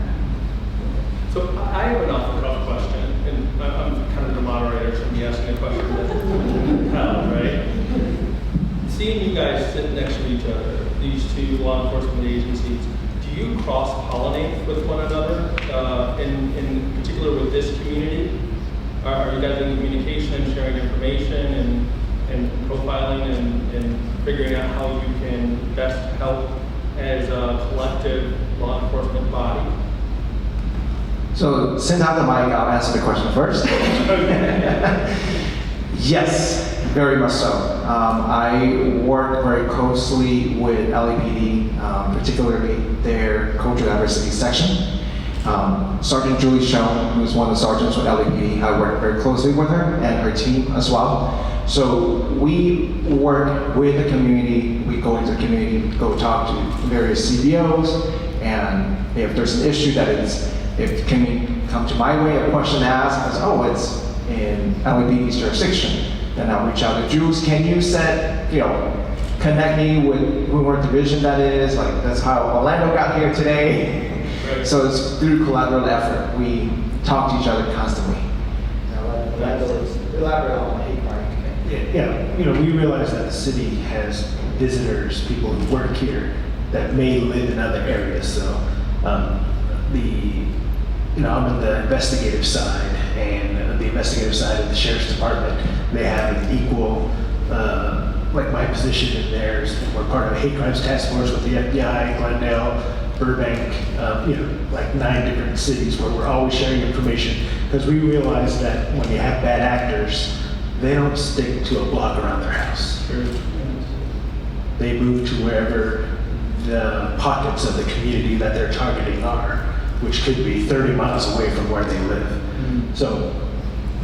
So I have an off-the-cuff question, and I'm kind of the moderator, so I'm be asking a question that Hal, right? Seeing you guys sit next to each other, these two law enforcement agencies, do you cross-pollinate with one another, in particular with this community? Are you guys in communication, sharing information, and profiling, and figuring out how you can best help as a collective law enforcement body? So since I have the mic, I'll answer the question first. Yes, very much so. I work very closely with LAPD, particularly their cultural diversity section. Sergeant Julie Schoen, who's one of the sergeants with LAPD, I work very closely with her and her team as well. So we work with the community, we go into the community, go talk to various CBOs, and if there's an issue that if can come to my way, a question asked, as it's in LAPD's jurisdiction, then I'll reach out to Jules. Can you connect me with what division that is? Like, that's how Orlando got here today. Right. So it's through collaborative effort. We talk to each other constantly. Elaborate on hate crime. Yeah, we realize that the city has visitors, people who work here that may live in other areas. So I'm on the investigative side, and the investigative side of the sheriff's department, they have an equal, like my position in theirs. We're part of a hate crimes task force with the FBI, Glendale, Burbank, like 9 different cities where we're always sharing information, because we realize that when you have bad actors, they don't stick to a block around their house. They move to wherever the pockets of the community that they're targeting are, which could be 30 miles away from where they live. Mm-hmm. So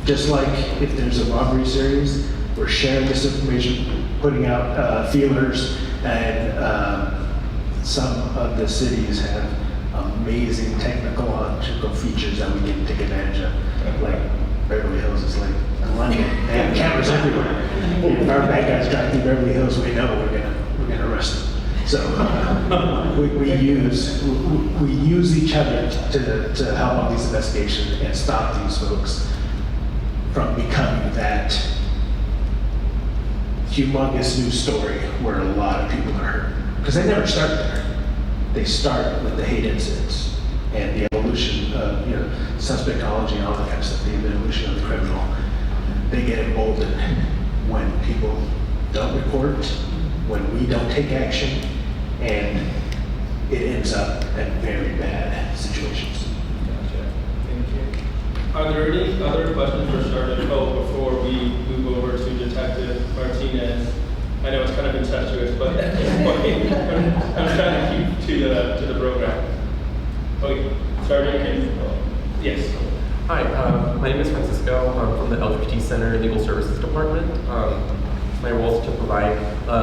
just like if there's a robbery series, we're sharing this information, putting out feelers, and some of the cities have amazing technological features that we can take advantage of. Like Beverly Hills is like London. They have cameras everywhere. If our bad guys drive through Beverly Hills, we know we're gonna arrest them. So we use each other to help on these investigations and stop these folks from becoming that humongous news story where a lot of people are hurt. Because they never start there. They start with the hate incidents and the evolution of suspectology and all that kind of stuff, the evolution of the criminal. They get emboldened when people don't report, when we don't take action, and it ends up at very bad situations. Gotcha. Thank you. Are there any other questions for Sergeant Pope before we move over to Detective Martinez? I know it's kind of incestuous, but I'm trying to keep to the program. Okay, Sergeant, yes. Hi, my name is Francisco. I'm from the LGBT Center Legal Services Department. My role is to provide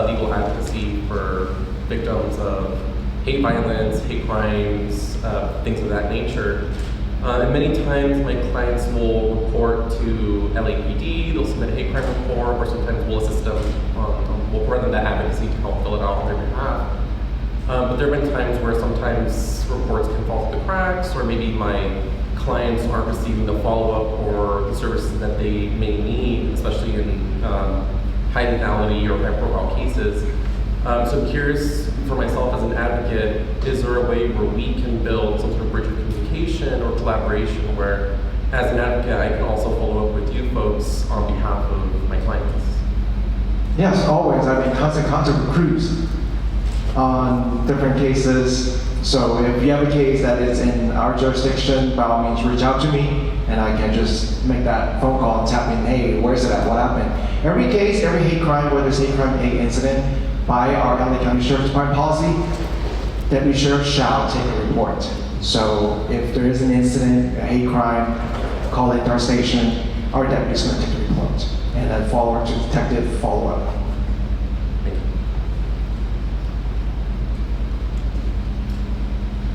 legal advocacy for victims of hate violence, hate crimes, things of that nature. And many times my clients will report to LAPD, they'll submit a hate crime report, or sometimes we'll assist them, we'll provide them that advocacy to help fill it out on their behalf. But there have been times where sometimes reports can fall through the cracks, or maybe my clients aren't receiving the follow-up or the services that they may need, especially in high lethality or high profile cases. So I'm curious for myself as an advocate, is there a way where we can build some sort of bridge of communication or collaboration where, as an advocate, I can also follow up with you folks on behalf of my clients? Yes, always. I'm in constant contact with crews on different cases. So if you have a case that is in our jurisdiction, by all means, reach out to me, and I can just make that phone call and tap in, hey, where's it at, what happened? Every case, every hate crime, whether it's hate crime, hate incident, by our LA County Sheriff's Department policy, Deputy Sheriff shall take a report. So if there is an incident, a hate crime, call it our station, our deputy's gonna take a report. And then follow to detective follow-up.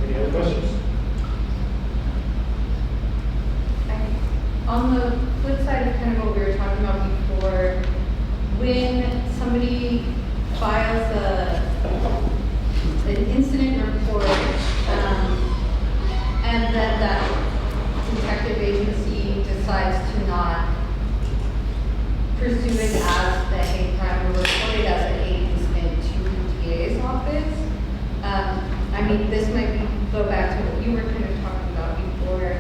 Any other questions? On the flip side of kind of what we were talking about before, when somebody files an incident report, and then that detective agency decides to not pursue it as the hate crime or report it as a hate incident to the DA's office. I mean, this might go back to what you were kind of talking about before.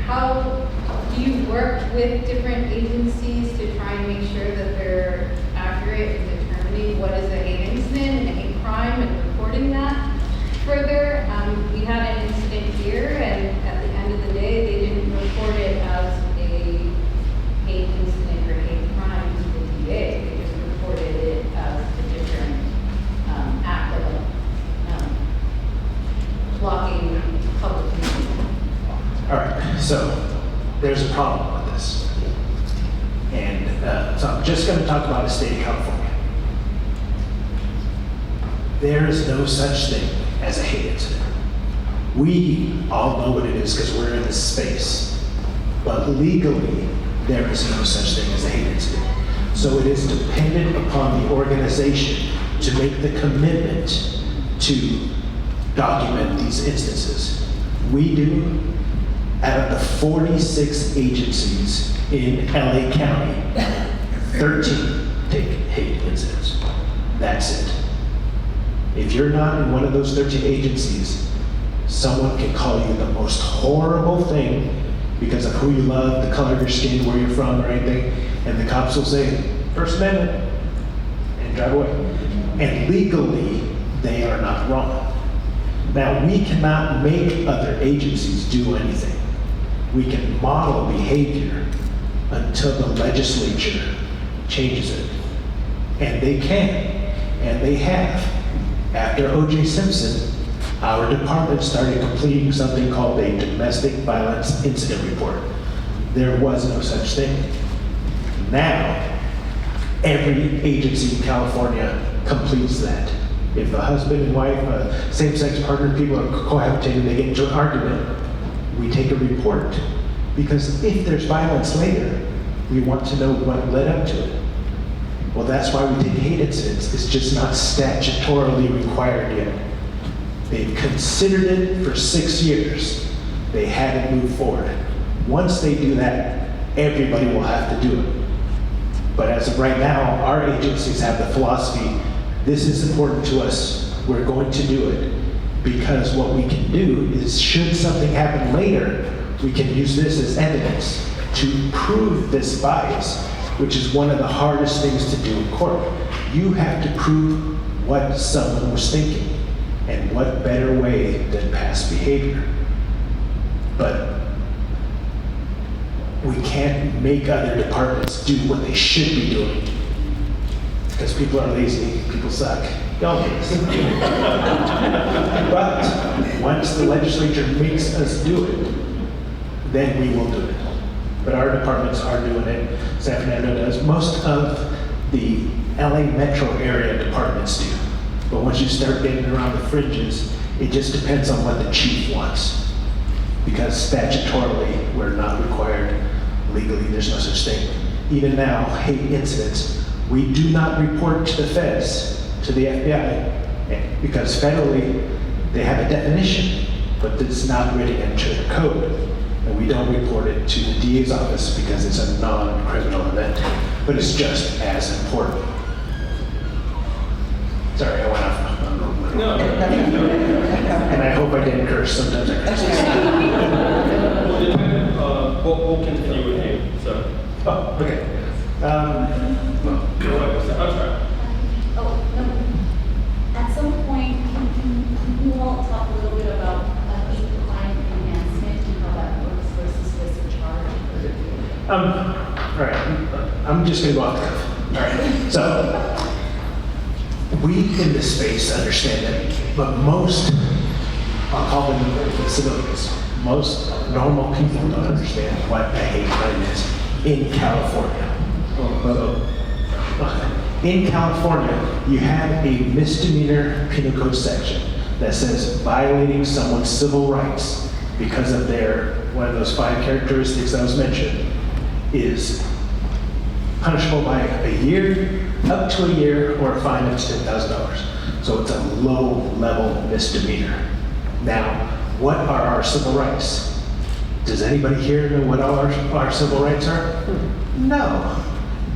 How do you work with different agencies to try and make sure that they're accurate in determining what is a hate incident and a hate crime and reporting that further? We had an incident here, and at the end of the day, they didn't report it as a hate incident or hate crime to the DA. They just reported it as a different act of blocking public view. All right, so there's a problem with this. And so I'm just going to talk about the state of California. There is no such thing as a hate incident. We all know what it is because we're in this space. But legally, there is no such thing as a hate incident. So it is dependent upon the organization to make the commitment to document these instances. We do. Out of the 46 agencies in LA County, 13 take hate incidents. That's it. If you're not in one of those 13 agencies, someone can call you the most horrible thing because of who you love, the color of your skin, where you're from, or anything, and the cops will say, First Amendment, and drive away. And legally, they are not wrong. Now, we cannot make other agencies do anything. We can model behavior until the legislature changes it. And they can, and they have. After O.J. Simpson, our department started completing something called a domestic violence incident report. There was no such thing. Now, every agency in California completes that. If the husband and wife, same-sex partner, people are cohabitating, they get into an argument, we take a report. Because if there's violence later, we want to know what led up to it. Well, that's why we take hate incidents. It's just not statutorily required yet. They've considered it for 6 years. They haven't moved forward. Once they do that, everybody will have to do it. But as of right now, our agencies have the philosophy, this is important to us, we're going to do it. Because what we can do is, should something happen later, we can use this as evidence to prove this bias, which is one of the hardest things to do in court. You have to prove what someone was thinking, and what better way than past behavior. But we can't make other departments do what they should be doing. Because people are lazy, people suck. Y'all get this. But once the legislature makes us do it, then we will do it. But our departments are doing it. San Fernando does. Most of the LA metro area departments do. But once you start getting around the fringes, it just depends on what the chief wants. Because statutorily, we're not required, legally, there's no such thing. Even now, hate incidents, we do not report to the feds, to the FBI, because federally, they have a definition, but it's not written into the code. And we don't report it to the DA's office because it's a non-criminal event, but it's just as important. Sorry, I went off. No. And I hope I didn't curse. Sometimes I curse. We'll continue with you, so. Oh, okay. I'm sorry. Oh, no. At some point, can you all talk a little bit about hate crime enhancement and how that works versus this charge? All right. I'm just going to go off the cuff. All right. So, we in this space understand that, but most, I'll call them civilians, most normal people don't understand what a hate crime is in California. In California, you have a misdemeanor penal code section that says violating someone's civil rights because of their, one of those 5 characteristics that was mentioned, is punishable by a year, up to a year, or a fine of $10,000. So it's a low-level misdemeanor. Now, what are our civil rights? Does anybody here know what all our civil rights are? No.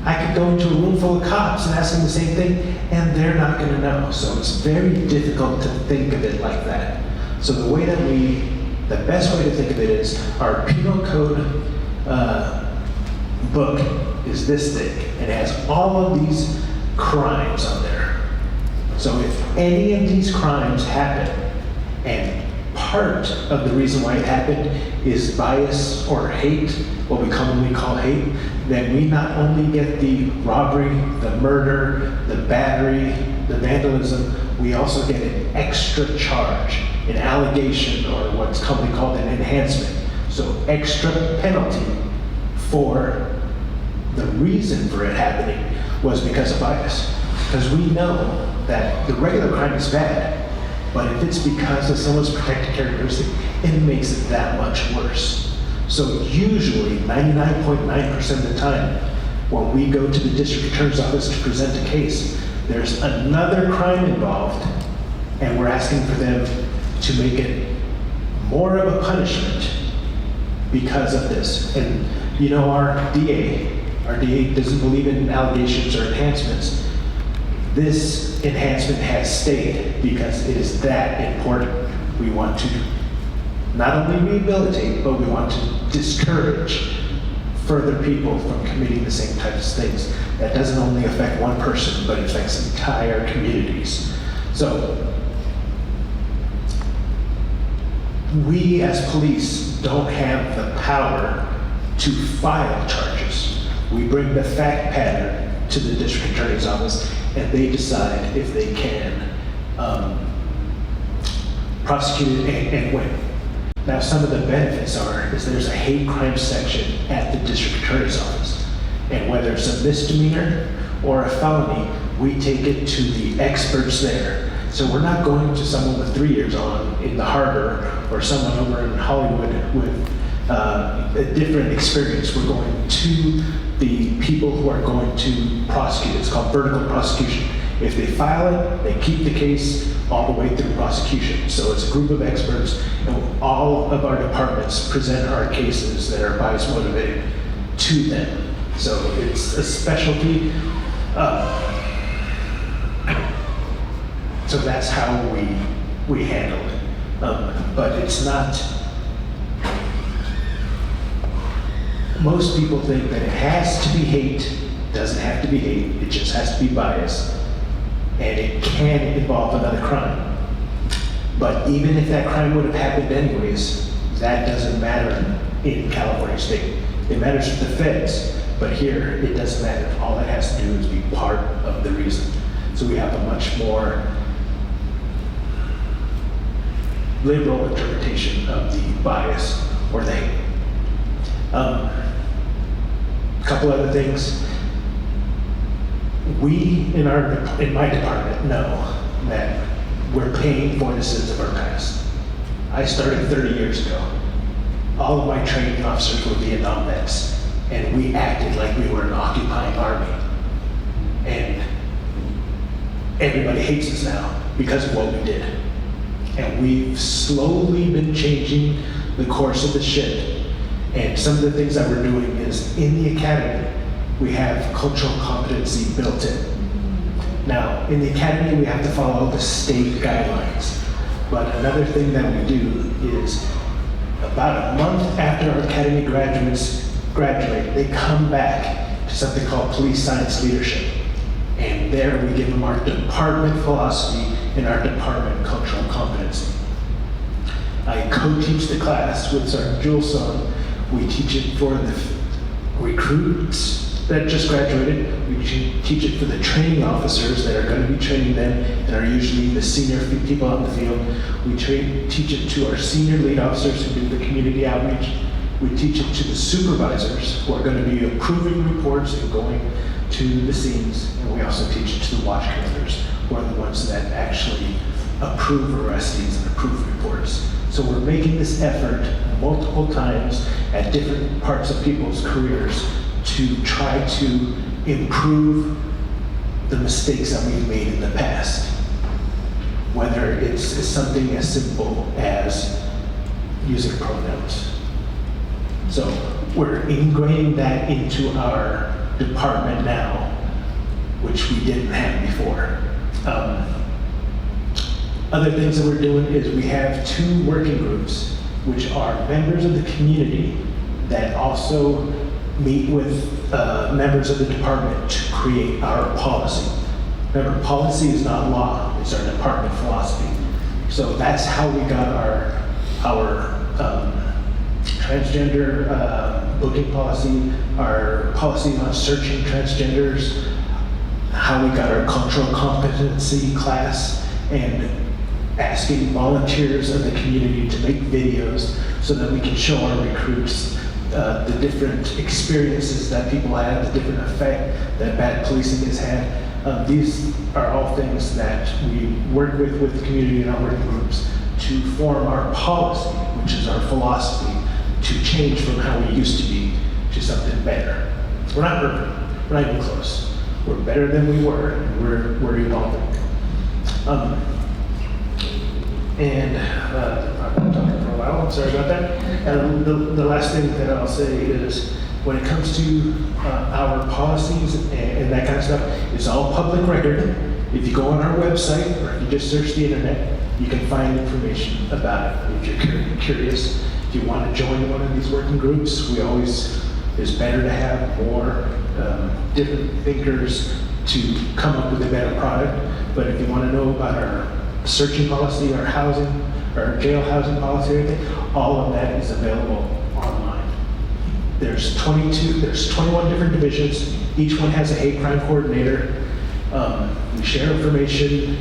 I could go into a room full of cops and ask them the same thing, and they're not going to know. So it's very difficult to think of it like that. So the best way to think of it is our penal code book is this thick, and it has all of these crimes on there. So if any of these crimes happen, and part of the reason why it happened is bias or hate, what we commonly call hate, then we not only get the robbery, the murder, the battery, the vandalism, we also get an extra charge, an allegation, or what's commonly called an enhancement. So extra penalty for the reason for it happening was because of bias. Because we know that the regular crime is bad, but if it's because of someone's protected characteristic, it makes it that much worse. So usually, 99.9% of the time, when we go to the district attorney's office to present a case, there's another crime involved, and we're asking for them to make it more of a punishment because of this. And you know, our DA doesn't believe in allegations or enhancements. This enhancement has stayed because it is that important. We want to not only rehabilitate, but we want to discourage further people from committing the same types of things. That doesn't only affect one person, but it affects entire communities. So, we as police don't have the power to file charges. We bring the fact pattern to the district attorney's office, and they decide if they can prosecute it and win. Now, some of the benefits is there's a hate crime section at the district attorney's office, and whether it's a misdemeanor or a felony, we take it to the experts there. So we're not going to someone with 3 years on in the harbor or someone over in Hollywood with a different experience. We're going to the people who are going to prosecute. It's called vertical prosecution. If they file it, they keep the case all the way through prosecution. So it's a group of experts, and all of our departments present our cases that are bias motivated to them. So it's a specialty. So that's how we handle it. But it's not. Most people think that it has to be hate. It doesn't have to be hate. It just has to be bias. And it can involve another crime. But even if that crime would have happened anyways, that doesn't matter in California state. It matters to the feds, but here it doesn't matter. All it has to do is be part of the reason. So we have a much more liberal interpretation of the bias or the hate. Couple other things. We in my department know that we're paying for the sins of our past. I started 30 years ago. All of my training officers were Vietnam vets, and we acted like we were an occupying army. And everybody hates us now because of what we did. And we've slowly been changing the course of the ship. And some of the things that we're doing is in the academy, we have cultural competency built in. Now, in the academy, we have to follow the state guidelines. But another thing that we do is about a month after our academy graduates graduate, they come back to something called police science leadership. And there we give them our department philosophy and our department cultural competency. I co-teach the class with Sergeant Jules Song. We teach it for the recruits that just graduated. We teach it for the training officers that are going to be training them and are usually the senior people out in the field. We teach it to our senior lead officers who do the community outreach. We teach it to the supervisors who are going to be approving reports and going to the scenes. And we also teach it to the watch commanders, who are the ones that actually approve arrestees and approve reports. So we're making this effort multiple times at different parts of people's careers to try to improve the mistakes that we've made in the past. Whether it's something as simple as using pronouns. So we're ingraining that into our department now, which we didn't have before. Other things that we're doing is we have 2 working groups, which are members of the community that also meet with members of the department to create our policy. Remember, policy is not law, it's our department philosophy. So that's how we got our transgender booking policy, our policy on searching transgenders, how we got our cultural competency class, and asking volunteers of the community to make videos so that we can show our recruits the different experiences that people have, the different effect that bad policing has had. These are all things that we work with the community in our working groups to form our policy, which is our philosophy, to change from how we used to be to something better. We're not perfect, we're not even close. We're better than we were, and we're evolving. I've been talking for a while, I'm sorry about that. The last thing that I'll say is, when it comes to our policies and that kind of stuff, it's all public record. If you go on our website, or if you just search the internet, you can find information about it. If you're curious, if you want to join one of these working groups, it's better to have more different thinkers to come up with a better product. But if you want to know about our searching policy, our housing, our jail housing policy, everything, all of that is available online. There's 21 different divisions. Each one has a hate crime coordinator. We share information.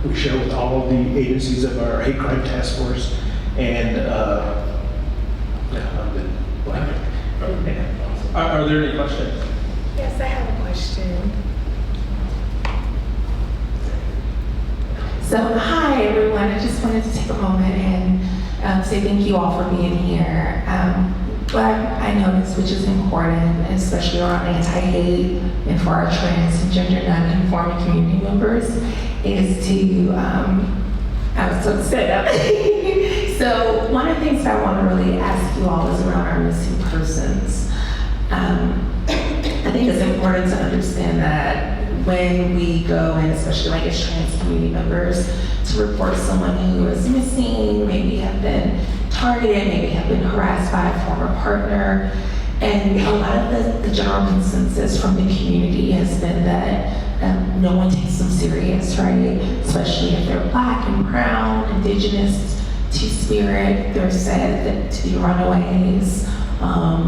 We share with all of the agencies of our hate crime task force. And I've been blanking. Are there any questions? Yes, I have a question. So, hi everyone. I just wanted to take a moment and say thank you all for being here. What I noticed, which is important, especially around anti-hate and for our trans and gender non-conforming community members, is to, I was so set up. So one of the things that I want to really ask you all is around our missing persons. I think it's important to understand that when we go, and especially like as trans community members, to report someone who is missing, maybe have been targeted, maybe have been harassed by a former partner. And a lot of the general consensus from the community has been that no one takes them serious, right? Especially if they're Black and brown, indigenous, Two-Spirit, they're said to be runaways,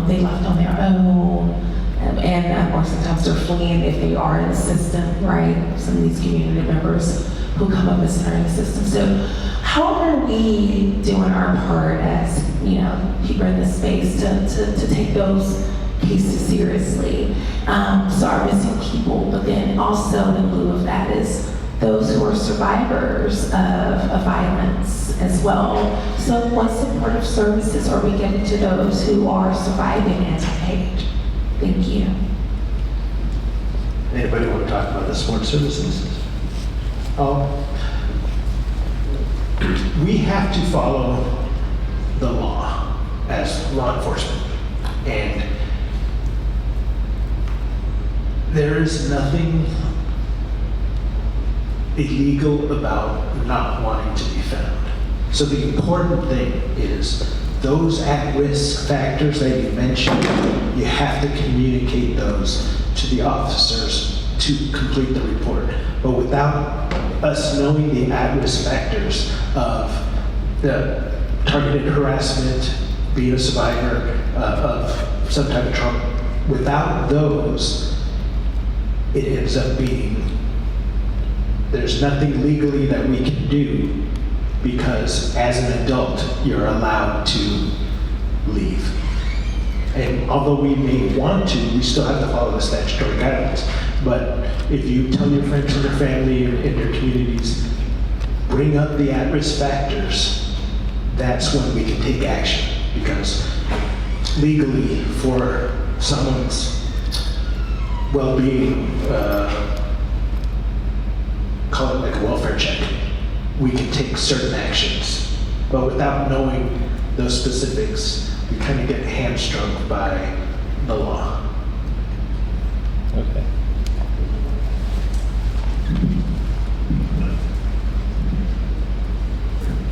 they left on their own. Or sometimes they're fleeing if they are in the system, right? Some of these community members who come up missing are in the system. So how are we doing our part as people in this space to take those cases seriously. So our missing people, but then also in lieu of that is those who are survivors of violence as well. So what supportive services are we getting to those who are surviving anti-hate? Thank you. Anybody want to talk about the support services? We have to follow the law as law enforcement. And there is nothing illegal about not wanting to be found. So the important thing is those at-risk factors that you mentioned, you have to communicate those to the officers to complete the report. But without us knowing the at-risk factors of the targeted harassment, being a survivor of some type of trauma, without those, it ends up being, there's nothing legally that we can do because as an adult, you're allowed to leave. And although we may want to, we still have to follow the statutory guidelines. But if you tell your friends and your family and your communities, bring up the at-risk factors, that's when we can take action. Because legally, for someone's well-being, call it like a welfare check, we can take certain actions. But without knowing those specifics, we kind of get hamstrung by the law. Okay.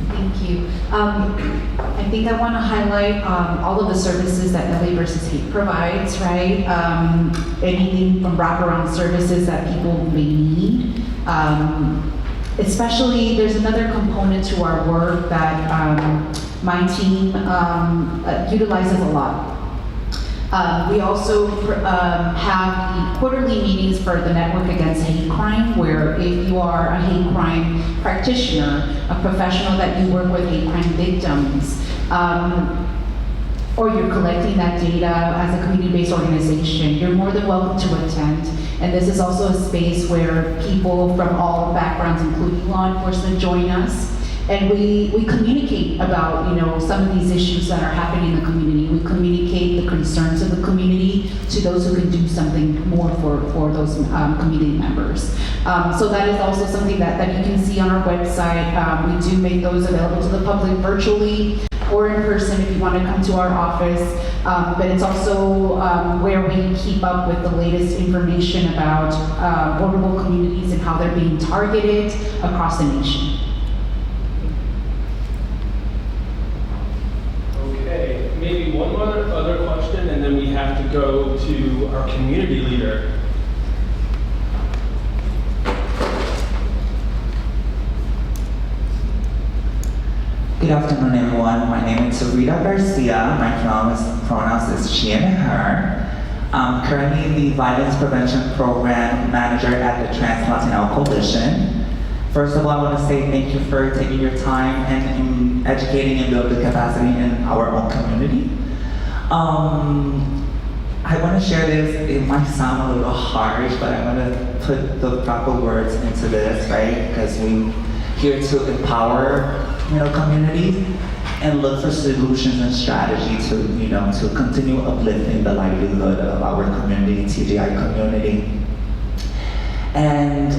Thank you. I think I want to highlight all of the services that LA versus Hate provides, right? Anything from wraparound services that people may need. Especially, there's another component to our work that my team utilizes a lot. We also have the quarterly meetings for the Network Against Hate Crime, where if you are a hate crime practitioner, a professional that you work with hate crime victims, or you're collecting that data as a community-based organization, you're more than welcome to attend. And this is also a space where people from all backgrounds, including law enforcement, join us. And we communicate about, some of these issues that are happening in the community. We communicate the concerns of the community to those who can do something more for those community members. So that is also something that you can see on our website. We do make those available to the public virtually or in person if you want to come to our office. But it's also where we keep up with the latest information about vulnerable communities and how they're being targeted across the nation. Okay, maybe one more other question, and then we have to go to our community leader. Good afternoon, everyone. My name is Sarita Garcia. My pronouns is she and her. I'm currently the Violence Prevention Program Manager at the Trans Latino Coalition. First of all, I want to say thank you for taking your time and educating and building capacity in our own community. I want to share this. It might sound a little harsh, but I'm going to put the proper words into this, right? Because we're here to empower, communities and look for solutions and strategy to continue uplifting the livelihood of our community, TGI community. And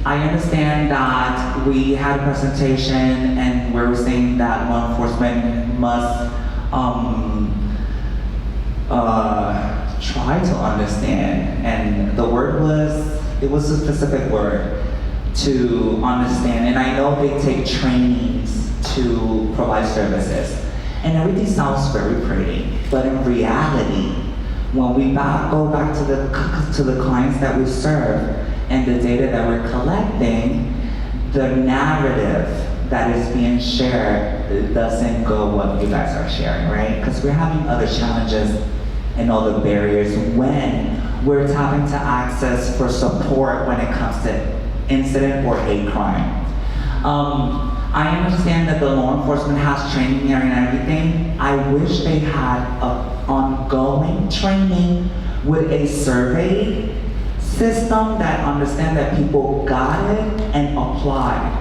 I understand that we had a presentation and where we're saying that law enforcement must try to understand, and the word it was a specific word, to understand. And I know they take trainings to provide services, and everything sounds very pretty, but in reality, when we go back to the clients that we serve and the data that we're collecting, the narrative that is being shared doesn't go what you guys are sharing, right? Because we're having other challenges and other barriers when we're having to access for support when it comes to incident or hate crime. I understand that the law enforcement has training here and everything. I wish they had an ongoing training with a survey system that understand that people got it and applied.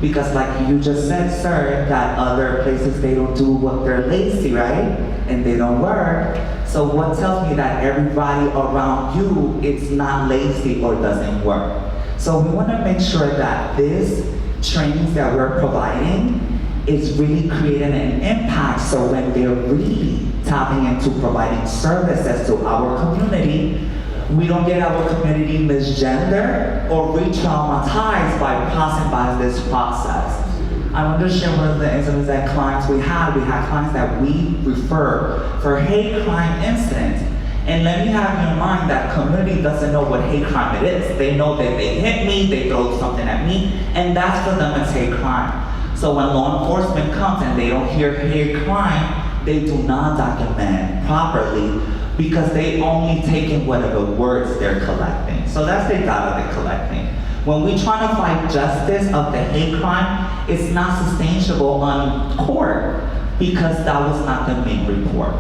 Because like you just said, sir, that other places they don't do what they're lazy, right? And they don't work. So what tells me that everybody around you is not lazy or doesn't work? So we want to make sure that this trainings that we're providing is really creating an impact, so when they're really tapping into providing services to our community, we don't get our community misgendered or re-traumatized by passing by this process. I want to share one of the incidents that clients we had. We had clients that we refer for hate crime incidents. And let me have you in mind that community doesn't know what hate crime it is. They know that they hit me, they throw something at me, and that's for them it's hate crime. So when law enforcement comes and they don't hear hate crime, they do not document properly because they only take in whatever words they're collecting. So that's the data they're collecting. When we try to fight justice of the hate crime, it's not sustainable on court because that was not the main report.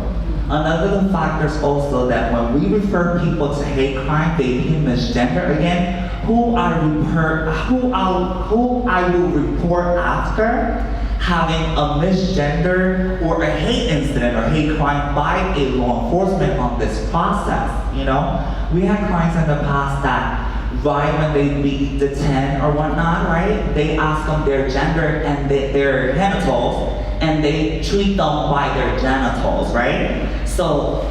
Another of the factors also that when we refer people to hate crime, they being misgender again, who I will report after having a misgender or a hate incident or hate crime by a law enforcement on this process, you know? We had clients in the past that right when they be detained or whatnot, right? They ask them their gender and their genitals, and they treat them by their genitals, right? So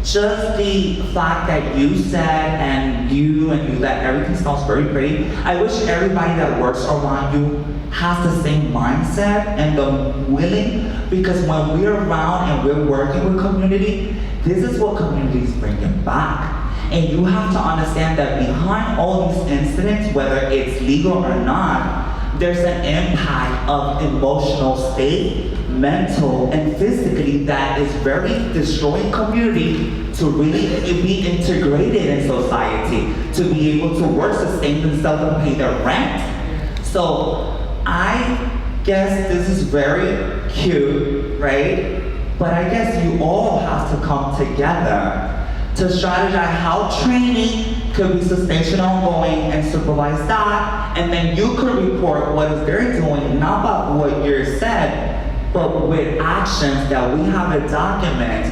just the fact that you said and you that everything sounds very pretty, I wish everybody that works around you has the same mindset and the willing, because when we're around and we're working with community, this is what community is bringing back. And you have to understand that behind all these incidents, whether it's legal or not, there's an impact of emotional state, mental and physically, that is very destroying community to really be integrated in society, to be able to work, sustain themselves and pay their rent. So I guess this is very cute, right? But I guess you all have to come together to strategize how training could be sustained ongoing and supervise that, and then you could report what is they're doing, not about what you said, but with actions that we have a document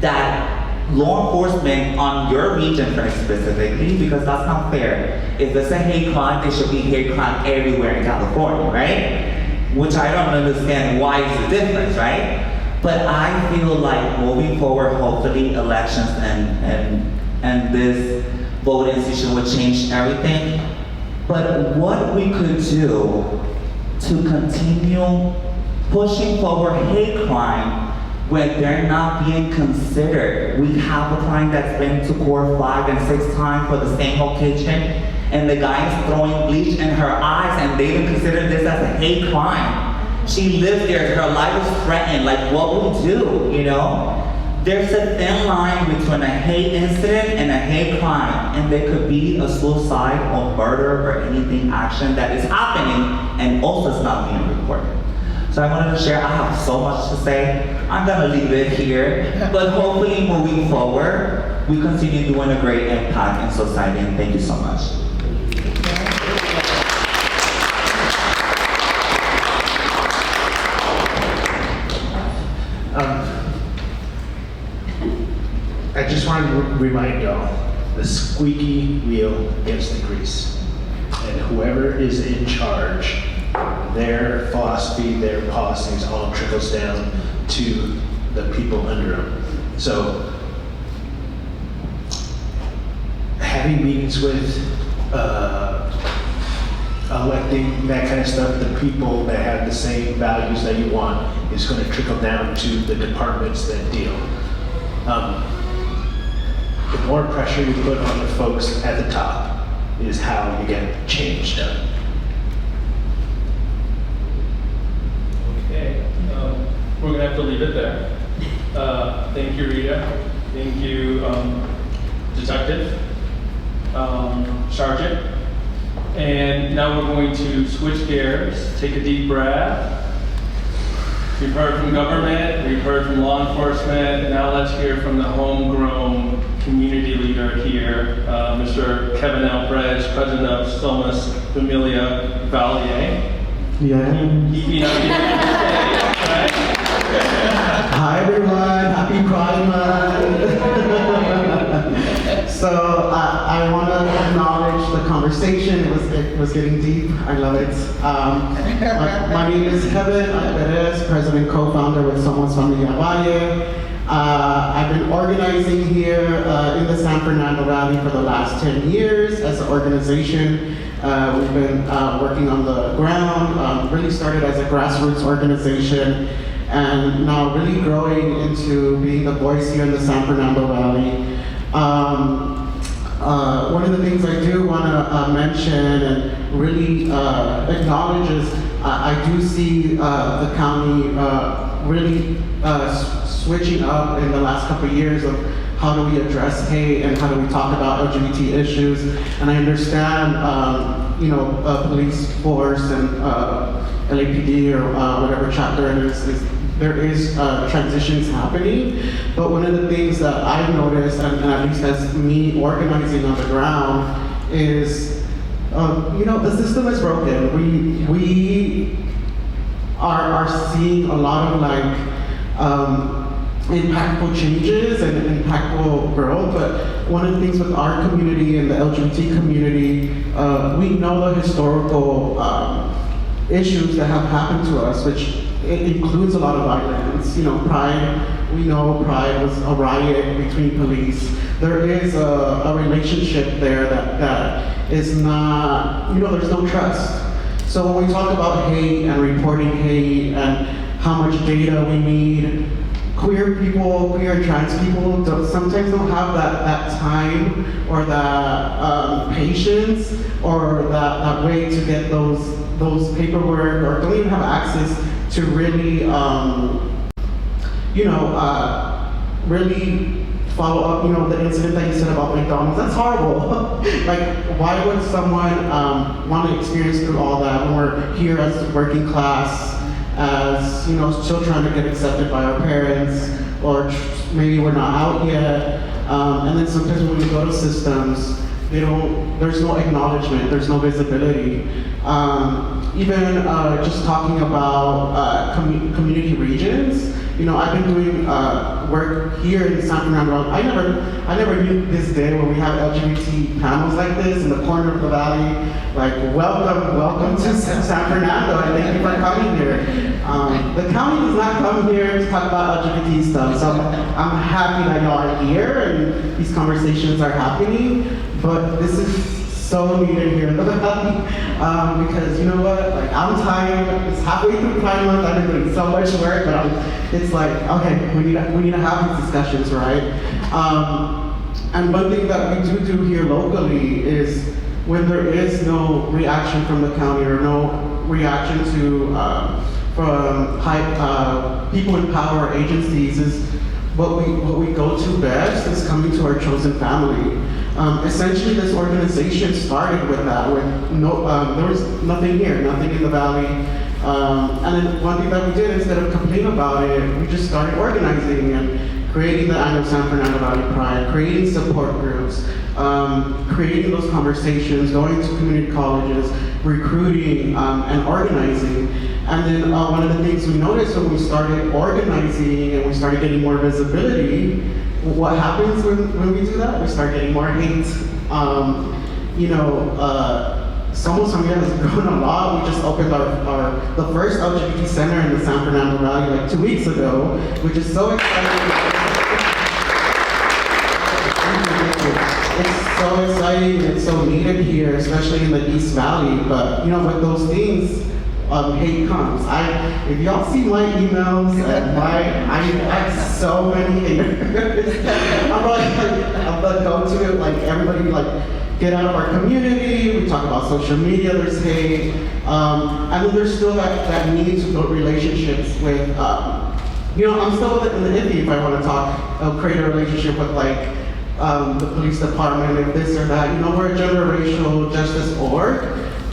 that law enforcement on your region specifically, because that's not fair. If it's a hate crime, there should be hate crime everywhere in California, right? Which I don't understand why is the difference, right? But I feel like moving forward, hopefully elections and this voting system would change everything. But what we could do to continue pushing forward hate crime when they're not being considered. We have a client that's been to court 5 and 6 times for the same occasion, and the guy is throwing bleach in her eyes, and they even consider this as a hate crime. She lived there, her life is threatened, like what would we do, you know? There's a thin line between a hate incident and a hate crime, and there could be a suicide or murder or anything action that is happening and also is not being reported. So I wanted to share, I have so much to say. I'm gonna leave it here, but hopefully moving forward, we continue doing a great impact in society, and thank you so much. I just wanted to remind y'all, the squeaky wheel gets the grease. And whoever is in charge, their philosophy, their policies all trickles down to the people under them. So, having meetings with, electing, that kind of stuff, the people that have the same values that you want is going to trickle down to the departments that deal. The more pressure you put on the folks at the top is how you get change done. Okay, we're gonna have to leave it there. Thank you, Rita. Thank you, Detective, Sergeant. And now we're going to switch gears, take a deep breath. We've heard from government, we've heard from law enforcement, and now let's hear from the homegrown community leader here, Mr. Kevin Alvarez, president of Somos Familia Valier. Yeah. He not here today, right? Hi everyone, happy Pride Month. So I want to acknowledge the conversation. It was getting deep. I love it. My name is Kevin Alvarez, president and co-founder with Somos Familia Valle. I've been organizing here in the San Fernando Valley for the last 10 years as an organization. We've been working on the ground, really started as a grassroots organization, and now really growing into being the voice here in the San Fernando Valley. One of the things I do want to mention and really acknowledge is I do see the county really switching up in the last couple of years of how do we address hate and how do we talk about LGBT issues. And I understand, police force and LAPD or whatever chapter it is there is transitions happening. But one of the things that I've noticed, and at least as me organizing on the ground, is, the system is broken. We are seeing a lot of impactful changes and impactful growth, but one of the things with our community and the LGBT community, we know the historical issues that have happened to us, which it includes a lot of violence. Pride, we know Pride was a riot between police. There is a relationship there that is not, there's no trust. So when we talk about hate and reporting hate and how much data we need, queer people, queer trans people sometimes don't have that time or that patience or that way to get those paperwork, or don't even have access to really, really follow up, the incident that you said about McDonald's. That's horrible. Why would someone want to experience through all that when we're here as working class, as, still trying to get accepted by our parents, or maybe we're not out yet. And then sometimes when we go to systems, there's no acknowledgement, there's no visibility. Even just talking about community regions, I've been doing work here in San Fernando. I never knew this day when we have LGBT panels like this in the corner of the valley. Welcome to San Fernando, and thank you for coming here. The county does not come here to talk about LGBT stuff, so I'm happy that y'all are here and these conversations are happening. But this is so needed here in the valley, because you know what? I'm tired. It's halfway through Pride Month. I've been doing so much work, but it's okay. We need to have these discussions, right? And one thing that we do here locally is when there is no reaction from the county or no reaction from people in power agencies, is what we go to best is coming to our chosen family. Essentially, this organization started with that. There was nothing here, nothing in the valley. And then one thing that we did, instead of complaining about it, we just started organizing and creating the Annual San Fernando Valley Pride, creating support groups, creating those conversations, going to community colleges, recruiting and organizing. And then one of the things we noticed when we started organizing and we started getting more visibility, what happens when we do that? We start getting more hate. Somos Familia has grown a lot. We just opened the first LGBT center in the San Fernando Valley 2 weeks ago, which is so exciting. It's so exciting, it's so needed here, especially in the East Valley. But with those things, hate comes. If y'all see my emails and I have so many haters. I'm the go-to, everybody get out of our community. We talk about social media, there's hate. And then there's still that need to build relationships with, I'm still in the iffy if I want to create a relationship with the police department, if this or that. We're a generational justice org.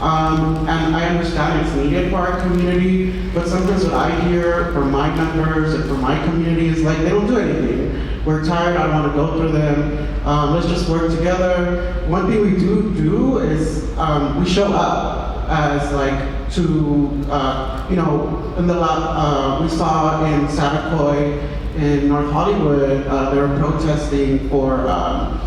And I understand it's needed for our community, but sometimes what I hear from my members and from my community is like, they don't do anything. We're tired, I don't want to go through them. Let's just work together. One thing we do is we show up as like to, you know, in the we saw in Santa in North Hollywood, they were protesting for a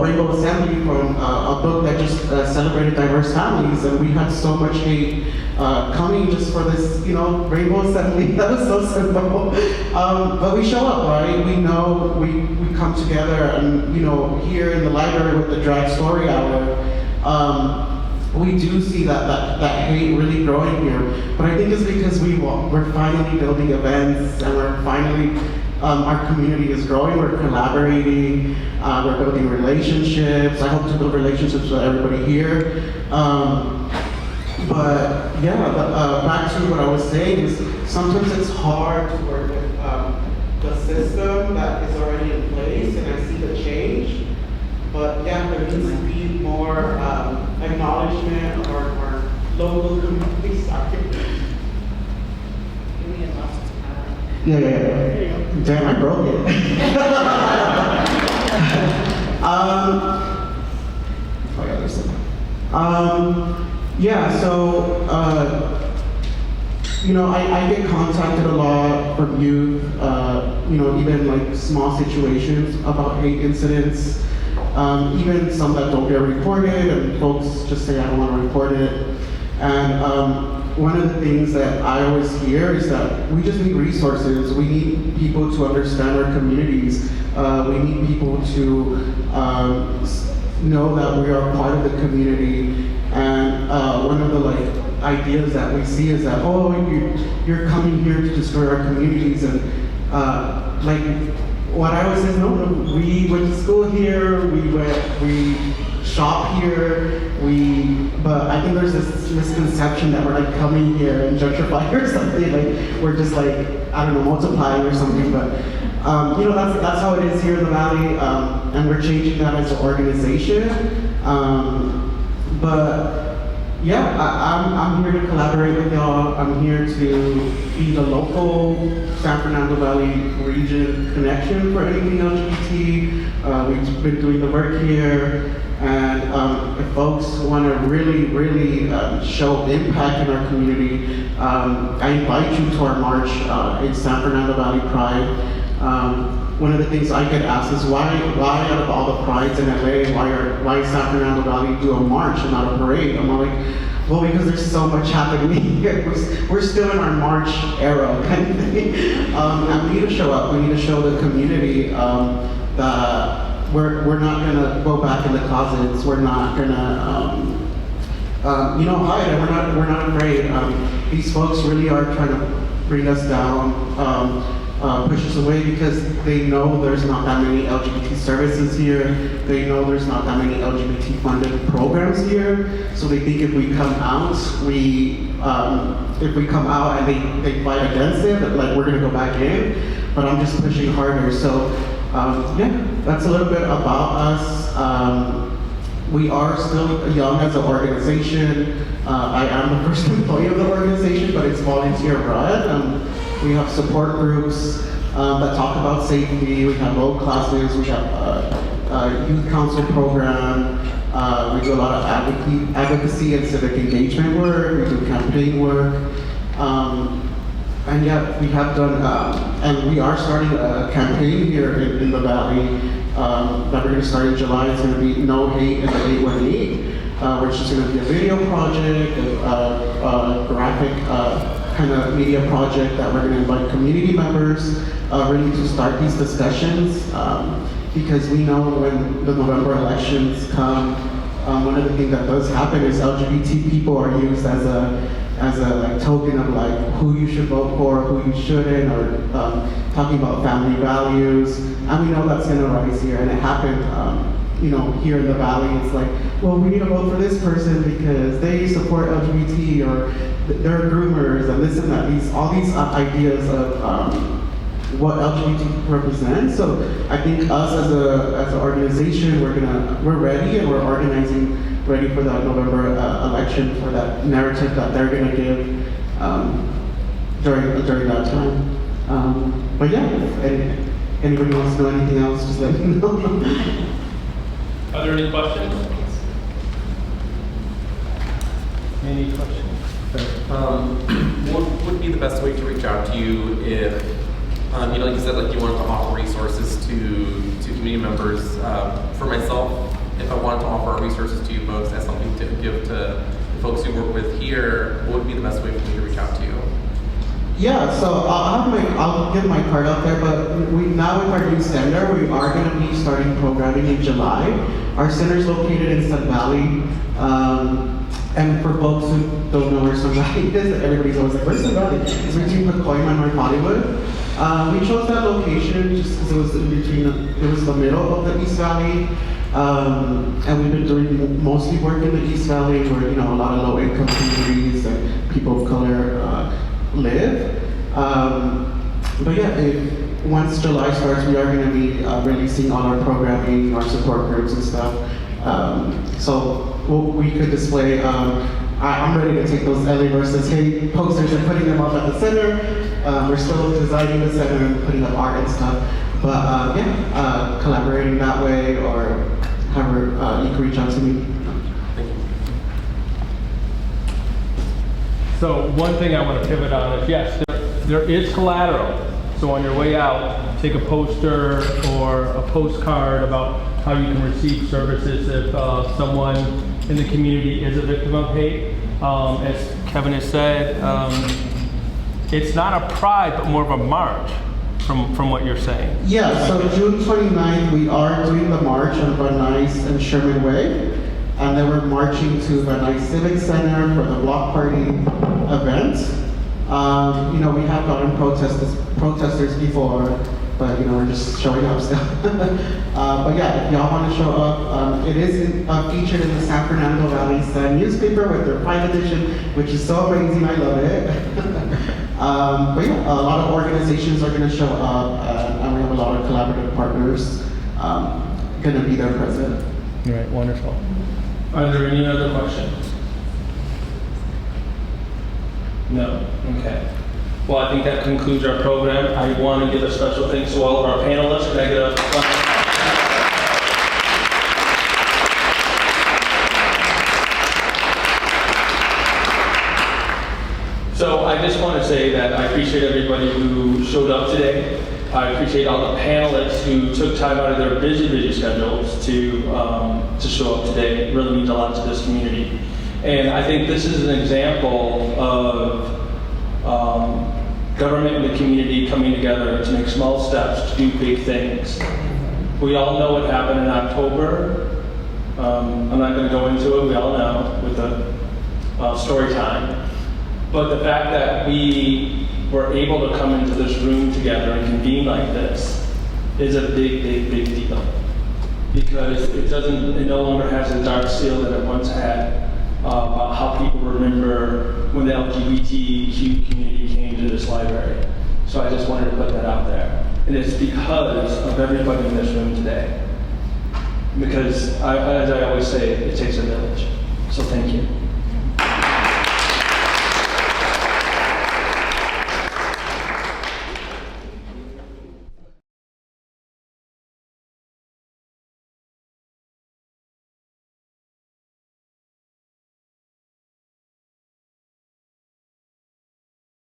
Rainbow Assembly from a book that just celebrated diverse families, and we had so much hate coming just for this, you know, Rainbow Assembly. That was so simple. But we show up, right? We know we come together, and you know, here in the library with the Drag Story Hour, we do see that hate really growing here. But I think it's because we're finally building events, and we're finally, our community is growing, we're collaborating, we're building relationships. I hope to build relationships with everybody here. But yeah, back to what I was saying is sometimes it's hard to work with the system that is already in place, and I see the change. But yeah, there needs to be more acknowledgement of our local community. Sorry. Yeah. Damn, I broke it. Yeah, so, you know, I get contacted a lot from youth, you know, even like small situations about hate incidents, even some that don't get reported, and folks just say, I don't want to report it. And one of the things that I always hear is that we just need resources. We need people to understand our communities. We need people to know that we are part of the community. And one of the ideas that we see is that, oh, you're coming here to destroy our communities. And what I always say, no, we went to school here, we shop here, but I think there's this misconception that we're like coming here and gentrifying or something, like we're just like, I don't know, multiplying or something, but you know, that's how it is here in the Valley, and we're changing that as an organization. But yeah, I'm here to collaborate with y'all. I'm here to be the local San Fernando Valley region connection for anything LGBT. We've been doing the work here, and if folks want to really show impact in our community, I invite you to our march in San Fernando Valley Pride. One of the things I get asked is why out of all the prides in LA, why San Fernando Valley do a march and not a parade? I'm like, well, because there's so much happening here. We're still in our March era kind of thing. And we need to show up. We need to show the community that we're not gonna go back in the closets. We're not gonna you know, hide, and we're not afraid. These folks really are trying to bring us down. Push us away because they know there's not that many LGBT services here. They know there's not that many LGBT funded programs here. So they think if we come out, and they fight against it, that like we're gonna go back in. But I'm just pushing harder. So yeah, that's a little bit about us. We are still young as an organization. I am the first employee of the organization, but it's volunteer run. We have support groups that talk about safety. We have road classes. We have a youth council program. We do a lot of advocacy and civic engagement work. We do campaign work. And yeah, we have done, and we are starting a campaign here in the Valley that we're going to start in July. It's going to be No Hate in the 818, which is going to be a video project, a graphic kind of media project that we're going to invite community members really to start these discussions, because we know when the November elections come, one of the things that does happen is LGBT people are used as a like token of like who you should vote for, who you shouldn't, or talking about family values, and we know that's going to rise here, and it happened. You know, here in the Valley, it's like, well, we need to vote for this person because they support LGBT, or they're groomers, and this and that. All these ideas of what LGBT represents. So I think us as an organization, we're ready, and we're organizing ready for that November election, for that narrative that they're going to give during that time. But yeah, if anybody wants to know anything else, just let me know. Are there any questions? Any questions? What would be the best way to reach out to you if, like you said, like you wanted to offer resources to community members? For myself, if I wanted to offer resources to you folks as something to give to the folks you work with here, what would be the best way for me to reach out to you? Yeah, so I'll get my card out there, but now with our new center, we are going to be starting programming in July. Our center is located in Sun Valley. And for folks who don't know where Sun Valley is, everybody's always like, where's Sun Valley? It's between Pacoima and North Hollywood. We chose that location just because it was it was the middle of the East Valley. And we've been doing mostly work in the East Valley where, a lot of low-income communities and people of color live. But yeah, once July starts, we are going to be releasing all our programming, our support groups and stuff. So we could display, I'm ready to take those LA versus hate posters and putting them up at the center. We're still designing the center and putting up art and stuff. But collaborating that way, or however you can reach out to me. So one thing I want to pivot on is, yes, there is collateral. So on your way out, take a poster or a postcard about how you can receive services if someone in the community is a victim of hate. As Kevin has said, it's not a pride, but more of a march from what you're saying. Yeah, so June 29th, we are doing the march on Van Nuys and Sherman Way. And then we're marching to Van Nuys Civic Center for the block party event. We have gotten protesters before, but we're just showing up still. But yeah, if y'all want to show up, it is featured in the San Fernando Valley Sun newspaper with their Pride edition, which is so amazing. I love it. But yeah, a lot of organizations are going to show up, and we have a lot of collaborative partners going to be there present. All right, wonderful. Are there any other questions? No? Okay. Well, I think that concludes our program. I want to give a special thanks to all of our panelists. Can I get a So I just want to say that I appreciate everybody who showed up today. I appreciate all the panelists who took time out of their busy schedules to show up today. It really means a lot to this community. And I think this is an example of government and the community coming together to make small steps to do big things. We all know what happened in October. I'm not going to go into it. We all know with the story time. But the fact that we were able to come into this room together and convene like this is a big deal. Because it no longer has the dark seal that it once had about how people remember when the LGBTQ community came to this library. So I just wanted to put that out there. And it's because of everybody in this room today. Because, as I always say, it takes a village. So thank you.